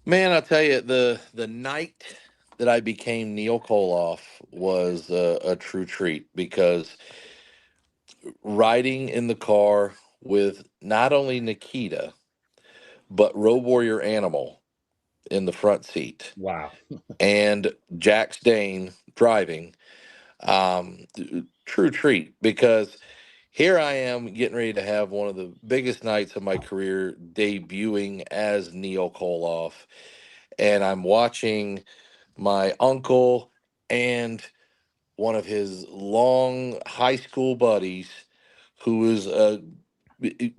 Man, I'll tell you, the night that I became Neal Koloff was a true treat, because riding in the car with not only Nikita, but Road Warrior Animal in the front seat. Wow. And Jack Dane driving. True treat, because here I am getting ready to have one of the biggest nights of my career, debuting as Neal Koloff. And I'm watching my uncle and one of his long high school buddies, who is a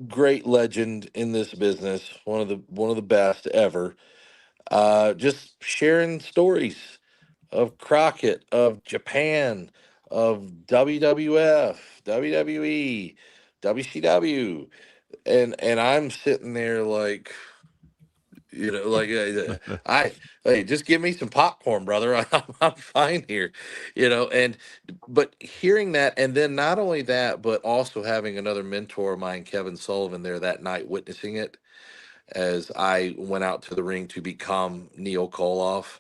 great legend in this business, one of the best ever, just sharing stories of Crockett, of Japan, of WWF, WWE, WCW, and I'm sitting there like, hey, just give me some popcorn, brother. I'm fine here, but hearing that, and then not only that, but also having another mentor of mine, Kevin Sullivan, there that night, witnessing it as I went out to the ring to become Neal Koloff.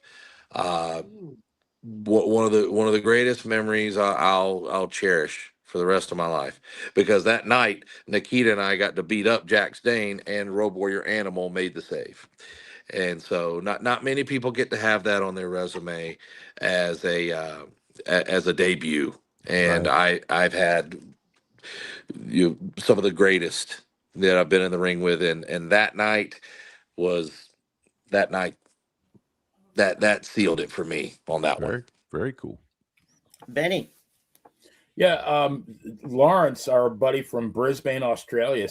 One of the greatest memories I'll cherish for the rest of my life, because that night Nikita and I got to beat up Jack Dane, and Road Warrior Animal made the save. And so not many people get to have that on their resume as a debut. And right. I've had some of the greatest that I've been in the ring with, and that night that sealed it for me on that one. Very cool. Benny. Yeah, Lawrence, our buddy from Brisbane, Australia,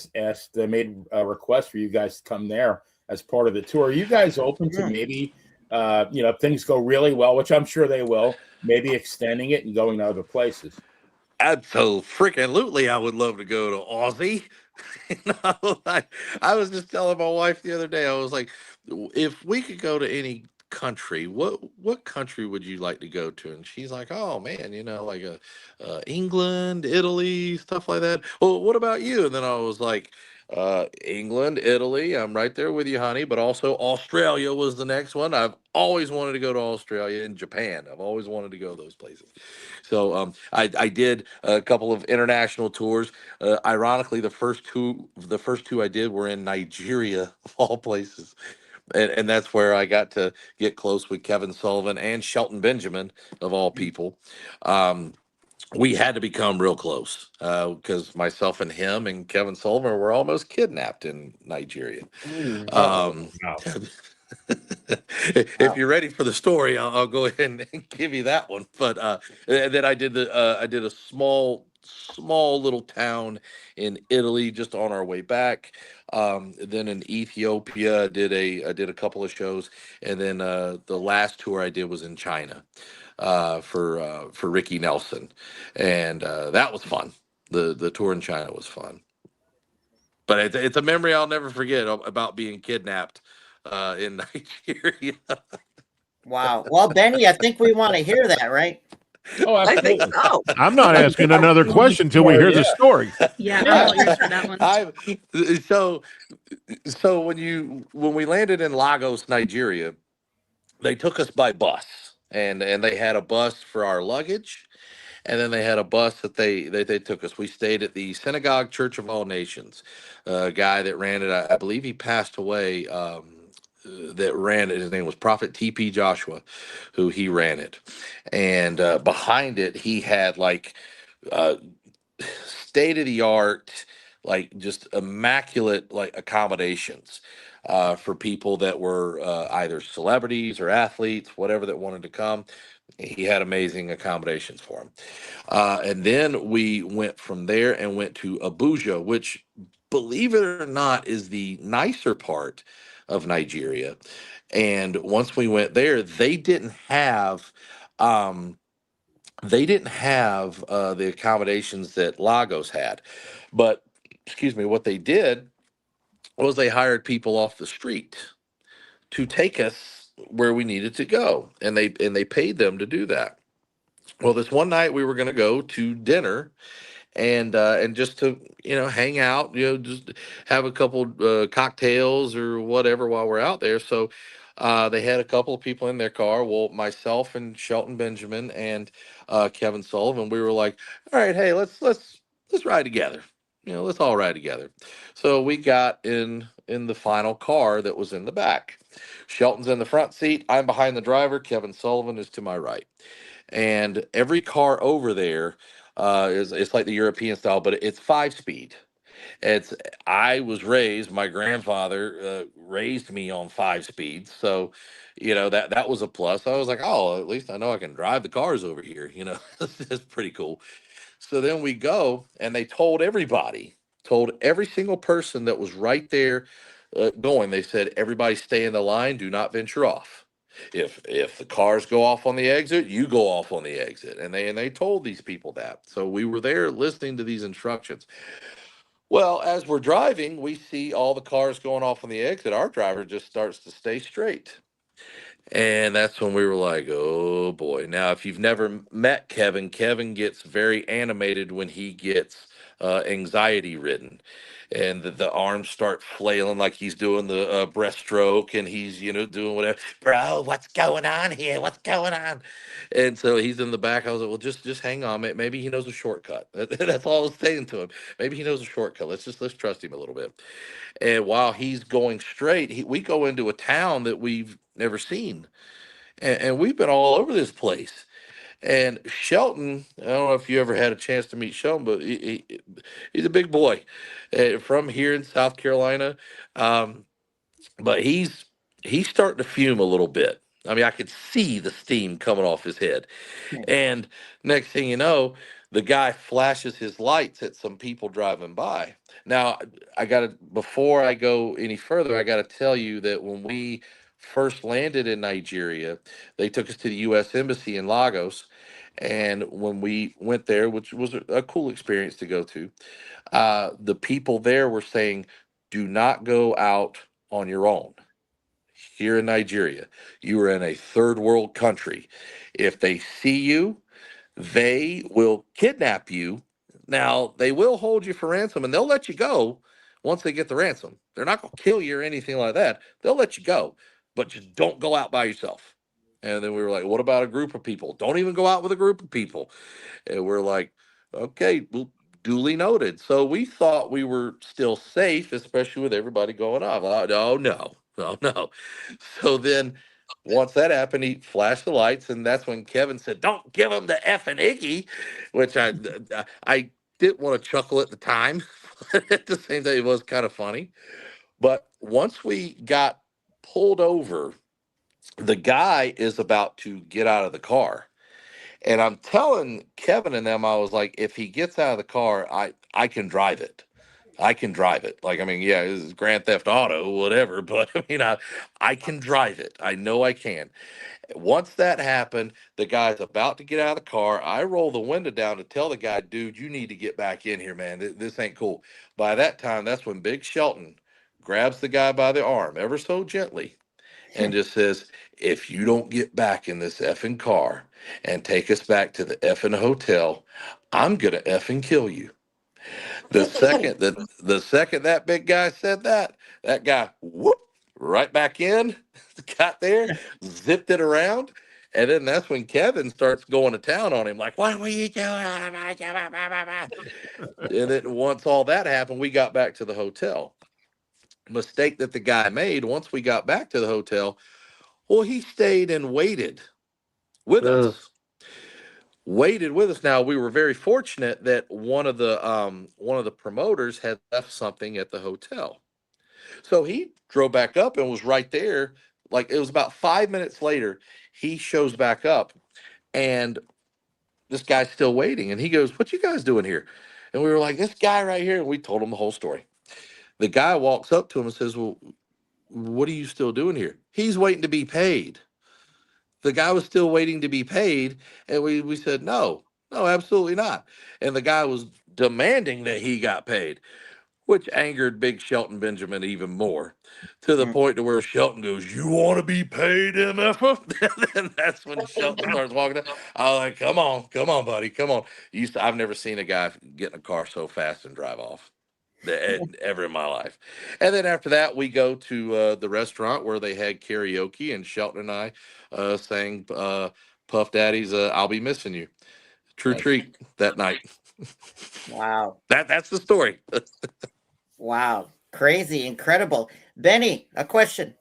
made a request for you guys to come there as part of the tour. Are you guys open to maybe, if things go really well, which I'm sure they will, maybe extending it and going to other places? Absolutely, I would love to go to Aussie. I was just telling my wife the other day, I was like, if we could go to any country, what country would you like to go to? And she's like, oh man, like England, Italy, stuff like that. Well, what about you? And then I was like, England, Italy, I'm right there with you, honey, but also Australia was the next one. I've always wanted to go to Australia, and Japan. I've always wanted to go those places. So I did a couple of international tours. Ironically, the first two I did were in Nigeria, of all places. And that's where I got to get close with Kevin Sullivan and Shelton Benjamin, of all people. We had to become real close because myself and him and Kevin Sullivan were almost kidnapped in Nigeria. If you're ready for the story, I'll go ahead and give you that one. But then I did a small small little town in Italy just on our way back. Then in Ethiopia, I did a couple of shows, and then the last tour I did was in China for Ricky Nelson, and that was fun. The tour in China was fun, but it's a memory I'll never forget about being kidnapped in Nigeria. Wow. Well, Benny, I think we want to hear that, right? Oh, I think absolutely. so. I'm not asking another question until we hear the story. Yeah, I'm all ears for that one. So when we landed in Lagos, Nigeria, they took us by bus, and they had a bus for our luggage, and then they had a bus that they took us. We stayed at the Synagogue Church of All Nations. A guy that ran it, I believe he passed away. That ran it. His name was Prophet T.P. Joshua, who he ran it, and behind it he had like state of the art, like just immaculate like accommodations for people that were either celebrities or athletes, whatever that wanted to come. He had amazing accommodations for them. And then we went from there and went to Abuja, which, believe it or not, is the nicer part of Nigeria. And once we went there, they didn't have the accommodations that Lagos had. But excuse me, what they did was they hired people off the street to take us where we needed to go, and they paid them to do that. Well, this one night we were going to go to dinner and just to hang out, just have a couple cocktails or whatever while we're out there. So they had a couple of people in their car. Well, myself and Shelton Benjamin and Kevin Sullivan, we were like, all right, hey, let's ride together. Let's all ride together. So we got in the final car that was in the back. Shelton's in the front seat. I'm behind the driver. Kevin Sullivan is to my right. And every car over there it's like the European style, but it's 5-speed. I was raised, my grandfather raised me on 5 speeds. So, that was a plus. I was like, oh, at least I know I can drive the cars over here. It's pretty cool. So then we go, and they told every single person that was right there going, they said, everybody stay in the line, do not venture off. If the cars go off on the exit, you go off on the exit. And they told these people that. So we were there listening to these instructions. Well, as we're driving, we see all the cars going off on the exit. Our driver just starts to stay straight. And that's when we were like, oh boy. Now, if you've never met Kevin gets very animated when he gets anxiety ridden. And the arms start flailing like he's doing the breaststroke, and he's, doing whatever. Bro, what's going on here? What's going on? And so he's in the back. I was like, well, just hang on. Maybe he knows a shortcut. That's all I was saying to him. Maybe he knows a shortcut. Let's trust him a little bit. And while he's going straight, we go into a town that we've never seen. And we've been all over this place. And Shelton, I don't know if you ever had a chance to meet Shelton, but he's a big boy from here in South Carolina. But he's starting to fume a little bit. I mean, I could see the steam coming off his head. And next thing you know, the guy flashes his lights at some people driving by. Now, before I go any further, I got to tell you that when we first landed in Nigeria, they took us to the U.S. Embassy in Lagos. And when we went there, which was a cool experience to go to, the people there were saying, do not go out on your own. Here in Nigeria, you are in a third world country. If they see you, they will kidnap you. Now, they will hold you for ransom, and they'll let you go once they get the ransom. They're not going to kill you or anything like that. They'll let you go, but just don't go out by yourself. And then we were like, what about a group of people? Don't even go out with a group of people. And we're like, okay, well, duly noted. So we thought we were still safe, especially with everybody going off. Oh, no. So then once that happened, he flashed the lights, and that's when Kevin said, don't give him the effing Iggy, which I didn't want to chuckle at the time. But at the same time, it was kind of funny. But once we got pulled over, the guy is about to get out of the car, And I'm telling Kevin and them, I was like, if he gets out of the car, I can drive it. I can drive it. Like, I mean, yeah, this is Grand Theft Auto, whatever, but I mean, I can drive it. I know I can. Once that happened, the guy's about to get out of the car. I roll the window down to tell the guy, dude, you need to get back in here, man. This ain't cool. By that time, that's when Big Shelton grabs the guy by the arm ever so gently and just says, if you don't get back in this effing car and take us back to the effing hotel, I'm going to effing kill you. The second that big guy said that guy, whoop, right back in, got there, zipped it around. And then that's when Kevin starts going to town on him, like, what were you doing? And then once all that happened, we got back to the hotel. Mistake that the guy made, once we got back to the hotel, well, he stayed and waited with us. Waited with us. Now, we were very fortunate that one of the promoters had left something at the hotel. So he drove back up and was right there. Like, it was about 5 minutes later, he shows back up and this guy's still waiting. And he goes, what you guys doing here? And we were like, this guy right here. And we told him the whole story. The guy walks up to him and says, well, what are you still doing here? He's waiting to be paid. The guy was still waiting to be paid. And we said, no, absolutely not. And the guy was demanding that he got paid, which angered Big Shelton Benjamin even more, to the point to where Shelton goes, you want to be paid, MF? And that's when Shelton starts walking down. I was like, come on, buddy, come on. I've never seen a guy get in a car so fast and drive off ever in my life. And then after that, we go to the restaurant where they had karaoke, and Shelton and I sang Puff Daddy's I'll Be Missing You. True treat that night. Wow. That's the story. Wow. Crazy, incredible. Benny, a question.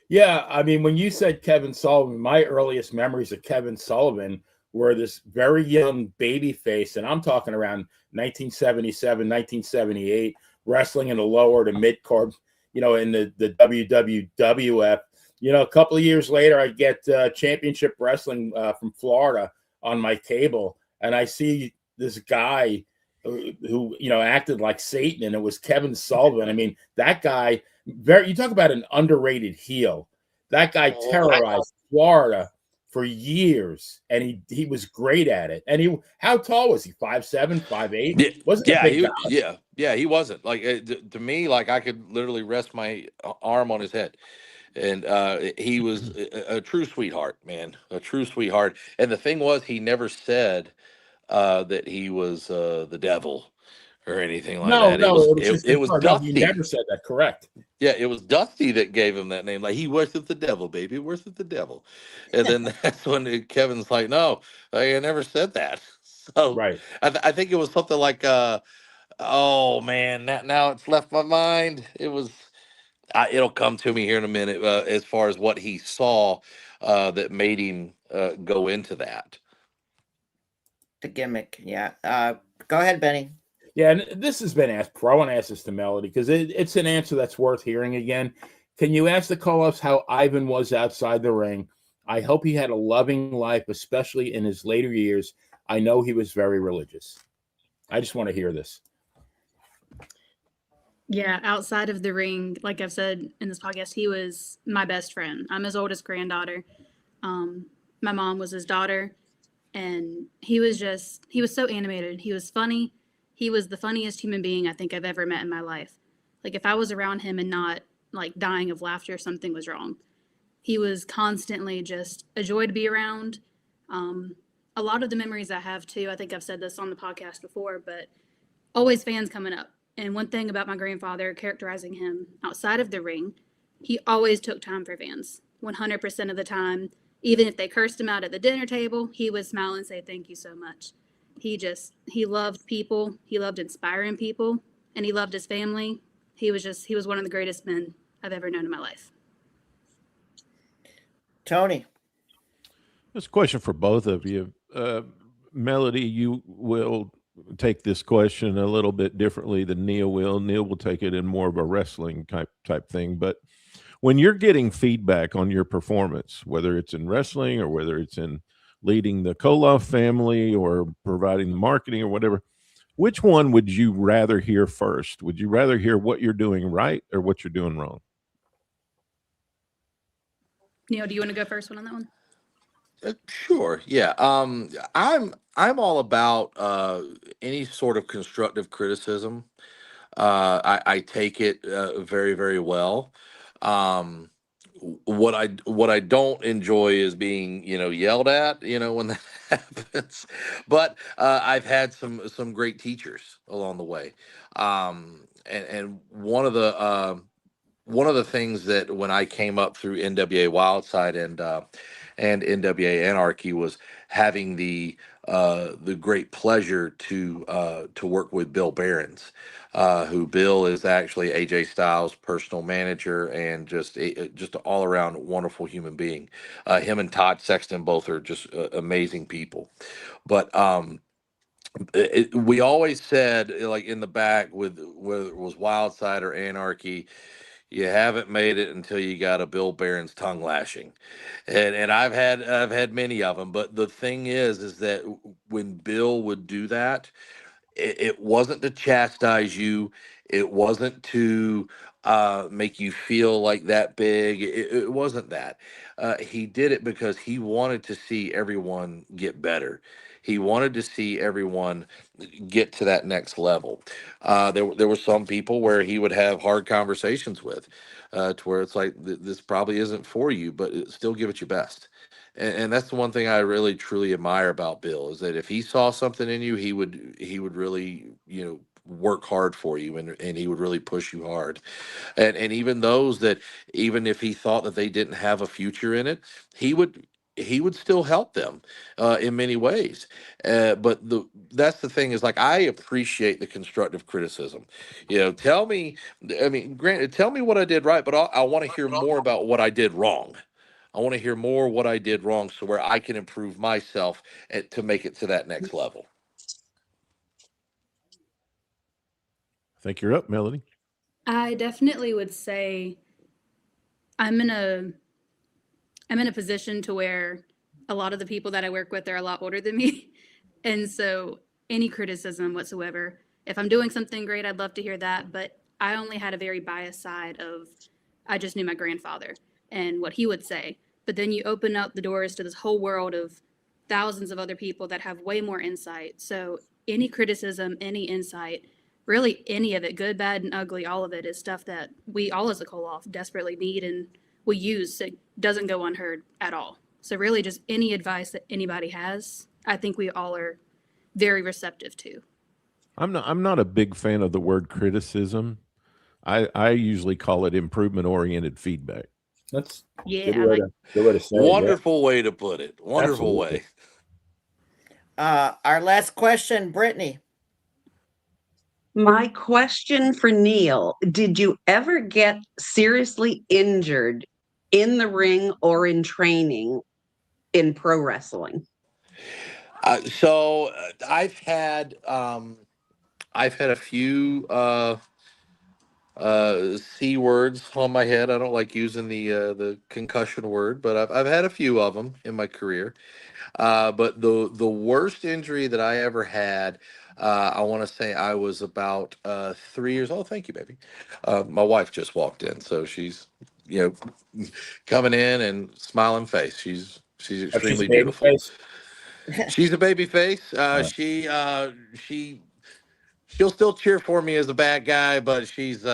Yeah, I mean, when you said Kevin Sullivan, my earliest memories of Kevin Sullivan were this very young baby face, and I'm talking around 1977, 1978, wrestling in the lower to mid card, in the WWF. A couple of years later, I get Championship Wrestling from Florida on my cable, and I see this guy who acted like Satan, and it was Kevin Sullivan. I mean, that guy, you talk about an underrated heel. That guy terrorized Florida for years, and he was great at it. And how tall was he? 5'7", 5'8"? Wasn't a big guy. Yeah, he wasn't. Like, to me, like, I could literally rest my arm on his head. And he was a true sweetheart, man, a true sweetheart. And the thing was, he never said that he was the devil or anything like that. It was Dusty. He never said that. Correct. Yeah, it was Dusty that gave him that name. Like, he worshipped the devil, baby, worship the devil. And then that's when Kevin's like, no, I never said that. So right. I think it was something like, oh man, now it's left my mind. It was. It'll come to me here in a minute as far as what he saw that made him go into that. The gimmick, yeah. Go ahead, Benny. Yeah, and this has been asked before. I want to ask this to Melodie because it's an answer that's worth hearing again. Can you ask the Koloffs how Ivan was outside the ring? I hope he had a loving life, especially in his later years. I know he was very religious. I just want to hear this. Yeah, outside of the ring, like I've said in this podcast, he was my best friend. I'm his oldest granddaughter. My mom was his daughter, and he was so animated. He was funny. He was the funniest human being I think I've ever met in my life. Like, if I was around him and not like dying of laughter, something was wrong. He was constantly just a joy to be around. A lot of the memories I have too, I think I've said this on the podcast before, but always fans coming up. And one thing about my grandfather, characterizing him outside of the ring, he always took time for fans, 100% of the time. Even if they cursed him out at the dinner table, he would smile and say, thank you so much. He loved people. He loved inspiring people, and he loved his family. He was one of the greatest men I've ever known in my life. Tony. This question for both of you. Melodie, you will take this question a little bit differently than Neal will. Neal will take it in more of a wrestling type thing. But when you're getting feedback on your performance, whether it's in wrestling or whether it's in leading the Koloff family or providing the marketing or whatever, which one would you rather hear first? Would you rather hear what you're doing right or what you're doing wrong? Neal, do you want to go first one on that one? Sure. Yeah. I'm all about any sort of constructive criticism. I take it very, very well. Um, what I don't enjoy is being yelled at when that happens. But I've had some great teachers along the way. And one of the things that when I came up through NWA Wildside and NWA Anarchy was having the great pleasure to work with Bill Behrens, who Bill is actually AJ Styles' personal manager and just an all around wonderful human being. Him and Todd Sexton both are just amazing people. But we always said, like in the back with whether it was Wildside or Anarchy, you haven't made it until you got a Bill Barron's tongue lashing, and I've had many of them. But the thing is that when Bill would do that, it wasn't to chastise you, it wasn't to make you feel like that big. It wasn't that. He did it because he wanted to see everyone get better. He wanted to see everyone get to that next level. There were some people where he would have hard conversations with, to where it's like, this probably isn't for you, but still give it your best. And that's the one thing I really truly admire about Bill, is that if he saw something in you, he would really work hard for you, and he would really push you hard. And even those that, even if he thought that they didn't have a future in it, he would still help them in many ways. But that's the thing, is like, I appreciate the constructive criticism. Tell me, I mean, granted, tell me what I did right, but I want to hear more about what I did wrong. I want to hear more what I did wrong, so where I can improve myself to make it to that next level. I think you're up, Melody. I definitely would say I'm in a position to where a lot of the people that I work with are a lot older than me. And so any criticism whatsoever, if I'm doing something great, I'd love to hear that. But I only had a very biased side of, I just knew my grandfather and what he would say. But then you open up the doors to this whole world of thousands of other people that have way more insight. So any criticism, any insight, really any of it, good, bad, and ugly, all of it is stuff that we all as a Koloff desperately need and we use. So it doesn't go unheard at all. So really just any advice that anybody has, I think we all are very receptive to. I'm not a big fan of the word criticism. I usually call it improvement-oriented feedback. That's good way to say it. Wonderful way to put it. Wonderful way. Our last question, Brittany. My question for Neal, did you ever get seriously injured in the ring or in training in pro wrestling? So I've had a few C words on my head. I don't like using the concussion word, but I've had a few of them in my career. But the worst injury that I ever had, I want to say I was about 3 years old. Thank you, baby. My wife just walked in, so she's coming in and smiling face. She's extremely beautiful. She's a baby face. She'll still cheer for me as a bad guy, but she's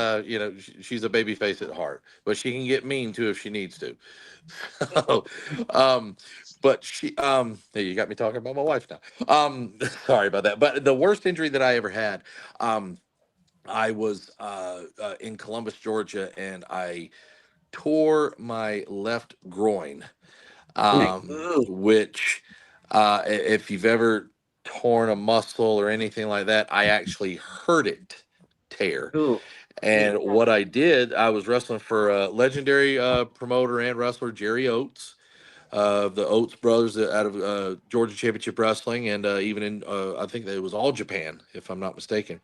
she's a baby face at heart. But she can get mean too if she needs to. So, but she hey, you got me talking about my wife now. Sorry about that. But the worst injury that I ever had, I was in Columbus, Georgia, and I tore my left groin, which if you've ever torn a muscle or anything like that, I actually heard it tear. Ooh. And what I did, I was wrestling for a legendary promoter and wrestler, Jerry Oates, the Oates brothers out of Georgia Championship Wrestling, and even in I think it was All Japan, if I'm not mistaken.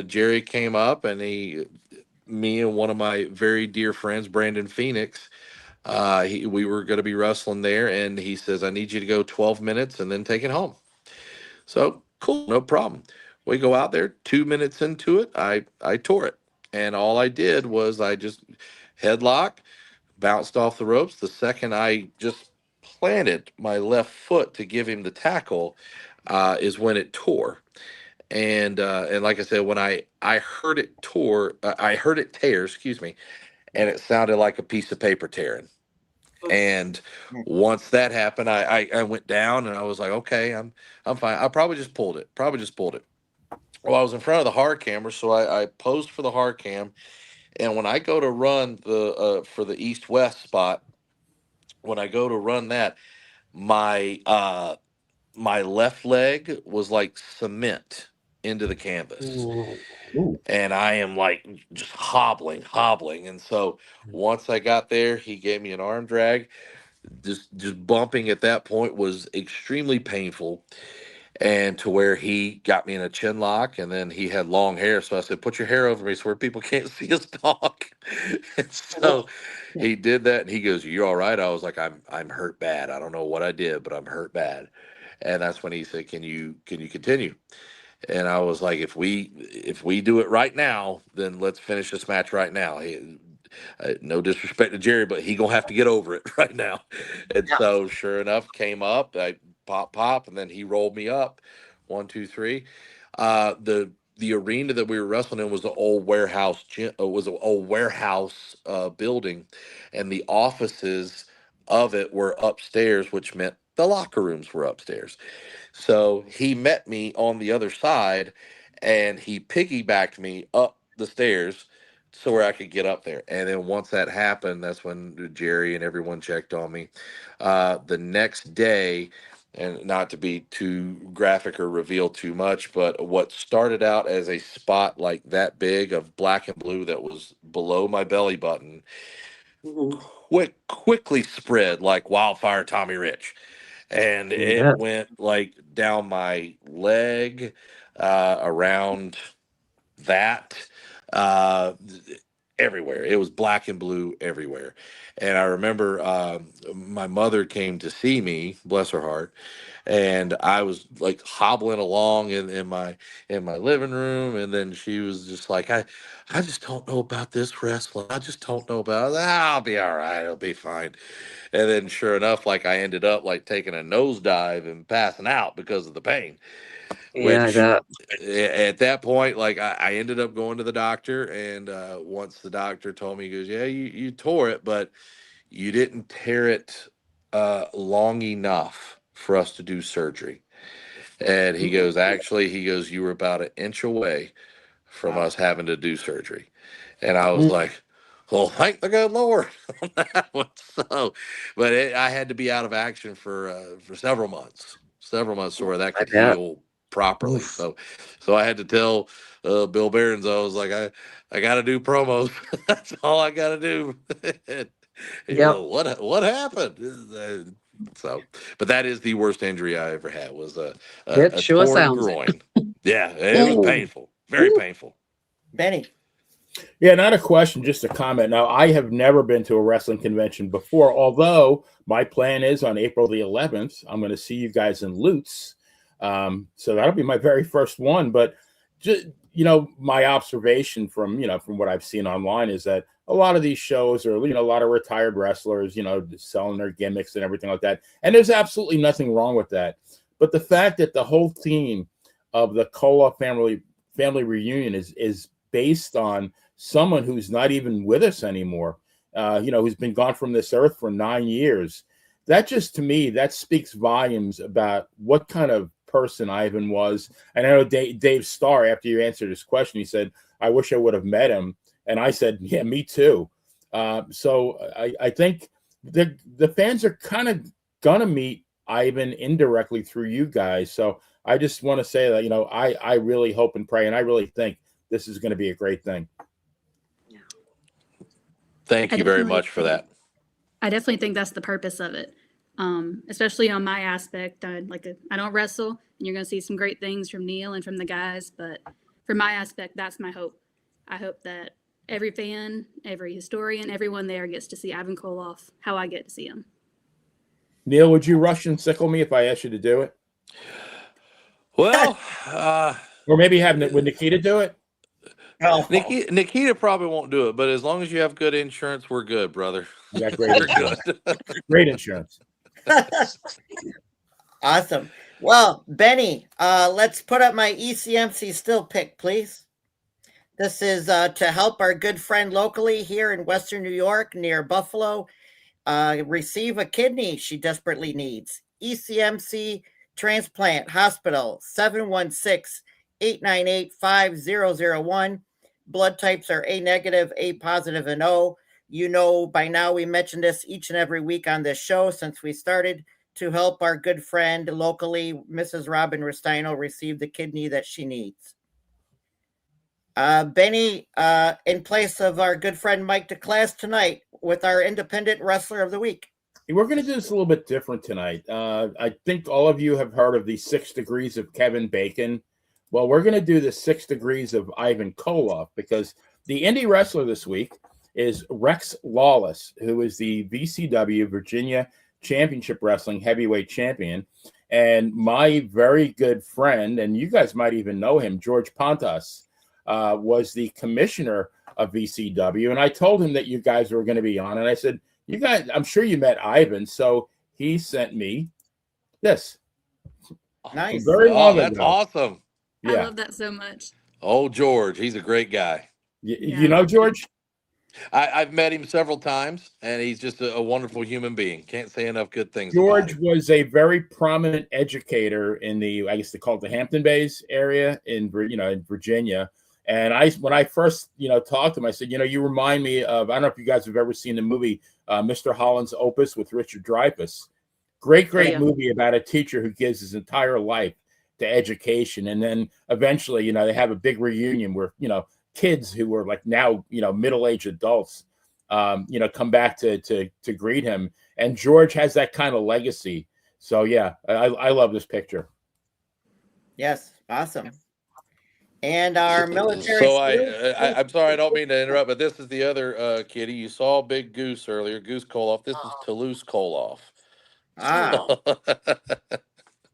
Jerry came up, and me and one of my very dear friends, Brandon Phoenix, We were going to be wrestling there, and he says, I need you to go 12 minutes and then take it home. So cool, no problem. We go out there, 2 minutes into it, I tore it. And all I did was I just headlock, bounced off the ropes. The second I just planted my left foot to give him the tackle is when it tore. And like I said, when I heard it I heard it tear, excuse me, and it sounded like a piece of paper tearing. And once that happened, I went down and I was like, okay, I'm fine. I probably just pulled it. Well, I was in front of the hard camera, so I posed for the hard cam. And when I go to run for the east-west spot, when I go to run that, my left leg was like cement into the canvas. And I am like just hobbling. And so once I got there, he gave me an arm drag. Just bumping at that point was extremely painful, and to where he got me in a chin lock, and then he had long hair, so I said, put your hair over me so where people can't see us talk. And so he did that, and he goes, you're all right? I was like, I'm hurt bad. I don't know what I did, but I'm hurt bad. And that's when he said, can you continue? And I was like, if we do it right now, then let's finish this match right now. No disrespect to Jerry, but he gonna have to get over it right now. And so sure enough, came up, I pop, and then he rolled me up. 1, 2, 3. The arena that we were wrestling in was the old warehouse building, and the offices of it were upstairs, which meant the locker rooms were upstairs. So he met me on the other side, and he piggybacked me up the stairs so where I could get up there. And then once that happened, that's when Jerry and everyone checked on me. The next day, and not to be too graphic or reveal too much, but what started out as a spot like that big of black and blue that was below my belly button quickly spread like wildfire Tommy Rich. And it went like down my leg, around that, everywhere. It was black and blue everywhere. And I remember my mother came to see me, bless her heart, and I was like hobbling along in my living room, and then she was just like, I just don't know about this wrestling. I just don't know about it. I'll be all right. It'll be fine. And then sure enough, like I ended up like taking a nosedive and passing out because of the pain. Which at that point, like I ended up going to the doctor, and once the doctor told me, he goes, yeah, you tore it, but you didn't tear it long enough for us to do surgery. And he goes, actually, you were about an inch away from us having to do surgery. And I was like, well, thank the good Lord on that one. So, but I had to be out of action for several months so where that could heal properly. So I had to tell Bill Behrens, I was like, I got to do promos. That's all I got to do. And what happened? So, but that is the worst injury I ever had, was a torn groin. Yeah, it was painful, very painful. Benny. Yeah, not a question, just a comment. Now, I have never been to a wrestling convention before, although my plan is on April the 11th, I'm going to see you guys in Lutz. So that'll be my very first one. But just, my observation from what I've seen online is that a lot of these shows are, a lot of retired wrestlers, selling their gimmicks and everything like that. And there's absolutely nothing wrong with that. But the fact that the whole theme of the Koloff family reunion is based on someone who's not even with us anymore, who's been gone from this earth for 9 years. That just, to me, that speaks volumes about what kind of person Ivan was. And I know Dave Starr, after you answered his question, he said, I wish I would have met him. And I said, yeah, me too. So I think the fans are kind of going to meet Ivan indirectly through you guys. So I just want to say that, I really hope and pray, and I really think this is going to be a great thing. Thank you very much for that. I definitely think that's the purpose of it. Especially on my aspect, I don't wrestle, and you're going to see some great things from Neal and from the guys. But for my aspect, that's my hope. I hope that every fan, every historian, everyone there gets to see Ivan Koloff how I get to see him. Neal, would you Russian sickle me if I asked you to do it? Well, or maybe would Nikita do it? No. Nikita probably won't do it, but as long as you have good insurance, we're good, brother. You got great insurance. Great insurance. Awesome. Well, Benny, let's put up my ECMC still pick, please. This is to help our good friend locally here in Western New York near Buffalo receive a kidney she desperately needs. ECMC Transplant Hospital, 716-898-5001. Blood types are A negative, A positive, and O. You know, by now we mention this each and every week on this show since we started to help our good friend locally, Mrs. Robin Rustino, receive the kidney that she needs. Benny, in place of our good friend Mike DeClass tonight with our independent wrestler of the week. We're going to do this a little bit different tonight. I think all of you have heard of the 6 degrees of Kevin Bacon. Well, we're going to do the 6 degrees of Ivan Koloff because the indie wrestler this week is Rex Lawless, who is the VCW Virginia Championship Wrestling heavyweight champion. And my very good friend, and you guys might even know him, George Pontas, was the commissioner of VCW. And I told him that you guys were going to be on. And I said, you guys, I'm sure you met Ivan. So he sent me this. Nice. Very long that's ago. Awesome. I love that so much. Oh, George, he's a great guy. You know George? I've met him several times, and he's just a wonderful human being. Can't say enough good things. George was a very prominent educator in the, I guess they call it the Hampton Bays area in Virginia. And when I first, talked to him, I said, you remind me of, I don't know if you guys have ever seen the movie Mr. Holland's Opus with Richard Dreyfuss. Great movie about a teacher who gives his entire life to education. And then eventually, they have a big reunion where, kids who were like now, middle-aged adults, come back to greet him. And George has that kind of legacy. So, yeah, I love this picture. Yes, awesome. And our military. So I'm sorry, I don't mean to interrupt, but this is the other kitty. You saw Big Goose earlier, Goose Koloff. This is Toulouse Koloff.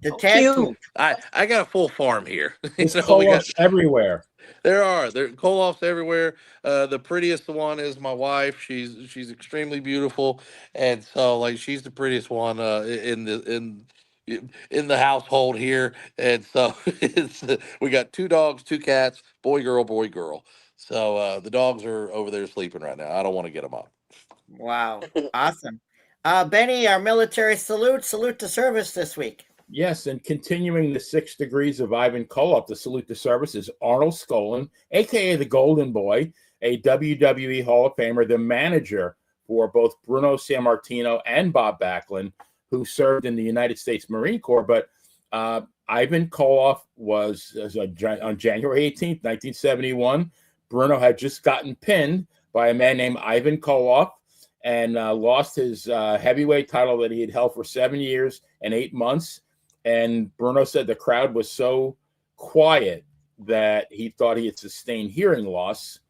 The tattoo. I got a full farm here. There's Koloffs everywhere. There are Koloffs everywhere. The prettiest one is my wife. She's extremely beautiful, and so she's the prettiest one in the household here. And so we got 2 dogs, 2 cats, boy, girl. So the dogs are over there sleeping right now. I don't want to get them up. Wow, awesome. Benny, our military salute to service this week. Yes, and continuing the 6 degrees of Ivan Koloff, the salute to service is Arnold Skolin, a.k.a. the Golden Boy, a WWE Hall of Famer, the manager for both Bruno Sammartino and Bob Backlund, who served in the United States Marine Corps. But Ivan Koloff was on January 18th, 1971. Bruno had just gotten pinned by a man named Ivan Koloff and lost his heavyweight title that he had held for 7 years and 8 months. And Bruno said the crowd was so quiet that he thought he had sustained hearing loss.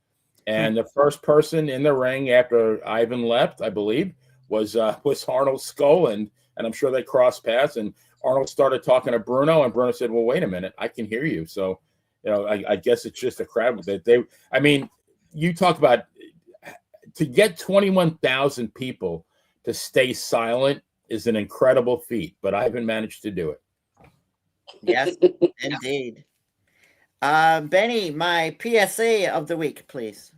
And the first person in the ring after Ivan left, I believe, was Arnold Skolin. And I'm sure they crossed paths. And Arnold started talking to Bruno, and Bruno said, "Well, wait a minute, I can hear you." So, I guess it's just a crowd that you talk about to get 21,000 people to stay silent is an incredible feat, but Ivan managed to do it. Yes, indeed. Benny, my PSA of the week, please.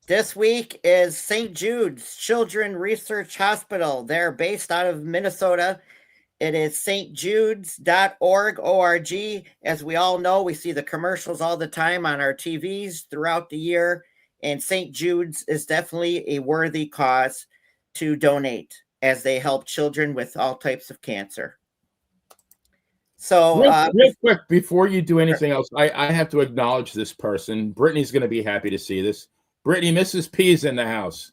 This week is St. Jude's Children Research Hospital. They're based out of Minnesota. It is stjudes.org. As we all know, we see the commercials all the time on our TVs throughout the year, and St. Jude's is definitely a worthy cause to donate as they help children with all types of cancer. So real quick, before you do anything else, I have to acknowledge this person. Brittany's going to be happy to see this. Brittany, Mrs. P is in the house.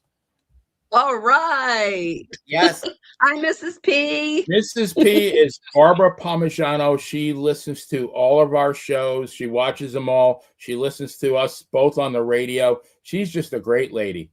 All right. Yes. Hi, Mrs. P. Mrs. P is Barbara Parmigiano. She listens to all of our shows. She watches them all. She listens to us both on the radio. She's just a great lady.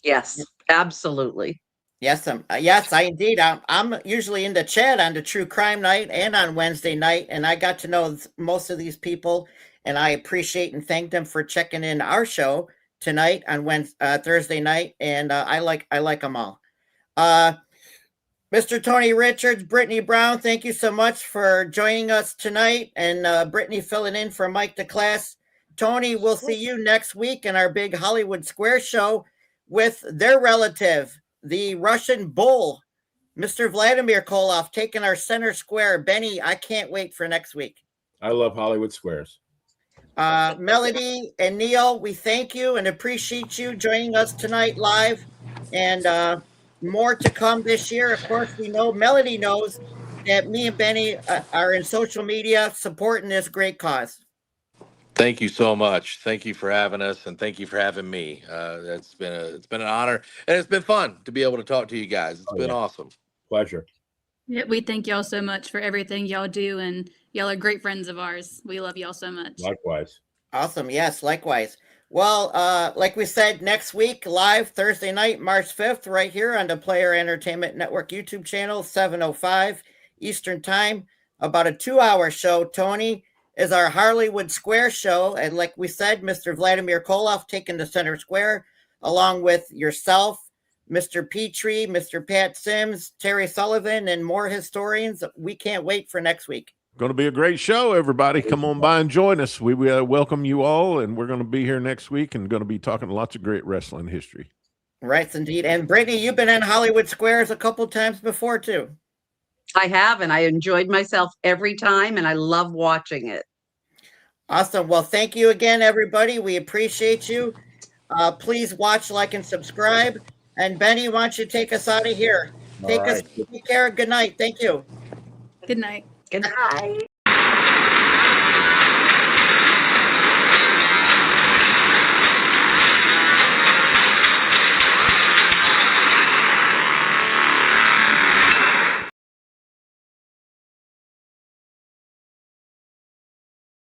Yes, absolutely. Yes, I indeed. I'm usually in the chat on the True Crime Night and on Wednesday night, and I got to know most of these people, and I appreciate and thank them for checking in our show tonight on Thursday night, and I like them all. Mr. Tony Richards, Brittany Brown, thank you so much for joining us tonight, and Brittany filling in for Mike DeClass. Tony, we'll see you next week in our big Hollywood Square show with their relative, the Russian bull, Mr. Vladimir Koloff, taking our center square. Benny, I can't wait for next week. I love Hollywood Squares. Melodie and Neal, we thank you and appreciate you joining us tonight live, and more to come this year. Of course, we know Melodie knows that me and Benny are in social media supporting this great cause. Thank you so much. Thank you for having us, and thank you for having me. It's been an honor, and it's been fun to be able to talk to you guys. It's been awesome. Pleasure. Yeah, we thank y'all so much for everything y'all do, and y'all are great friends of ours. We love y'all so much. Likewise. Awesome. Yes, likewise. Well, like we said, next week, live Thursday night, March 5th, right here on the Player Entertainment Network YouTube channel, 7:05 Eastern Time. About a 2-hour show. Tony is our Hollywood Square show. And like we said, Mr. Vladimir Koloff taking the center square, along with yourself, Mr. Petrie, Mr. Pat Sims, Terry Sullivan, and more historians. We can't wait for next week. Going to be a great show, everybody. Come on by and join us. We welcome you all, and we're going to be here next week and going to be talking lots of great wrestling history. Right, indeed. And Brittany, you've been in Hollywood Squares a couple times before, too. I have, and I enjoyed myself every time, and I love watching it. Awesome. Well, thank you again, everybody. We appreciate you. Please watch, like, and subscribe. And Benny, why don't you take us out of here? Take care. Good night. Thank you. Good night. Good night.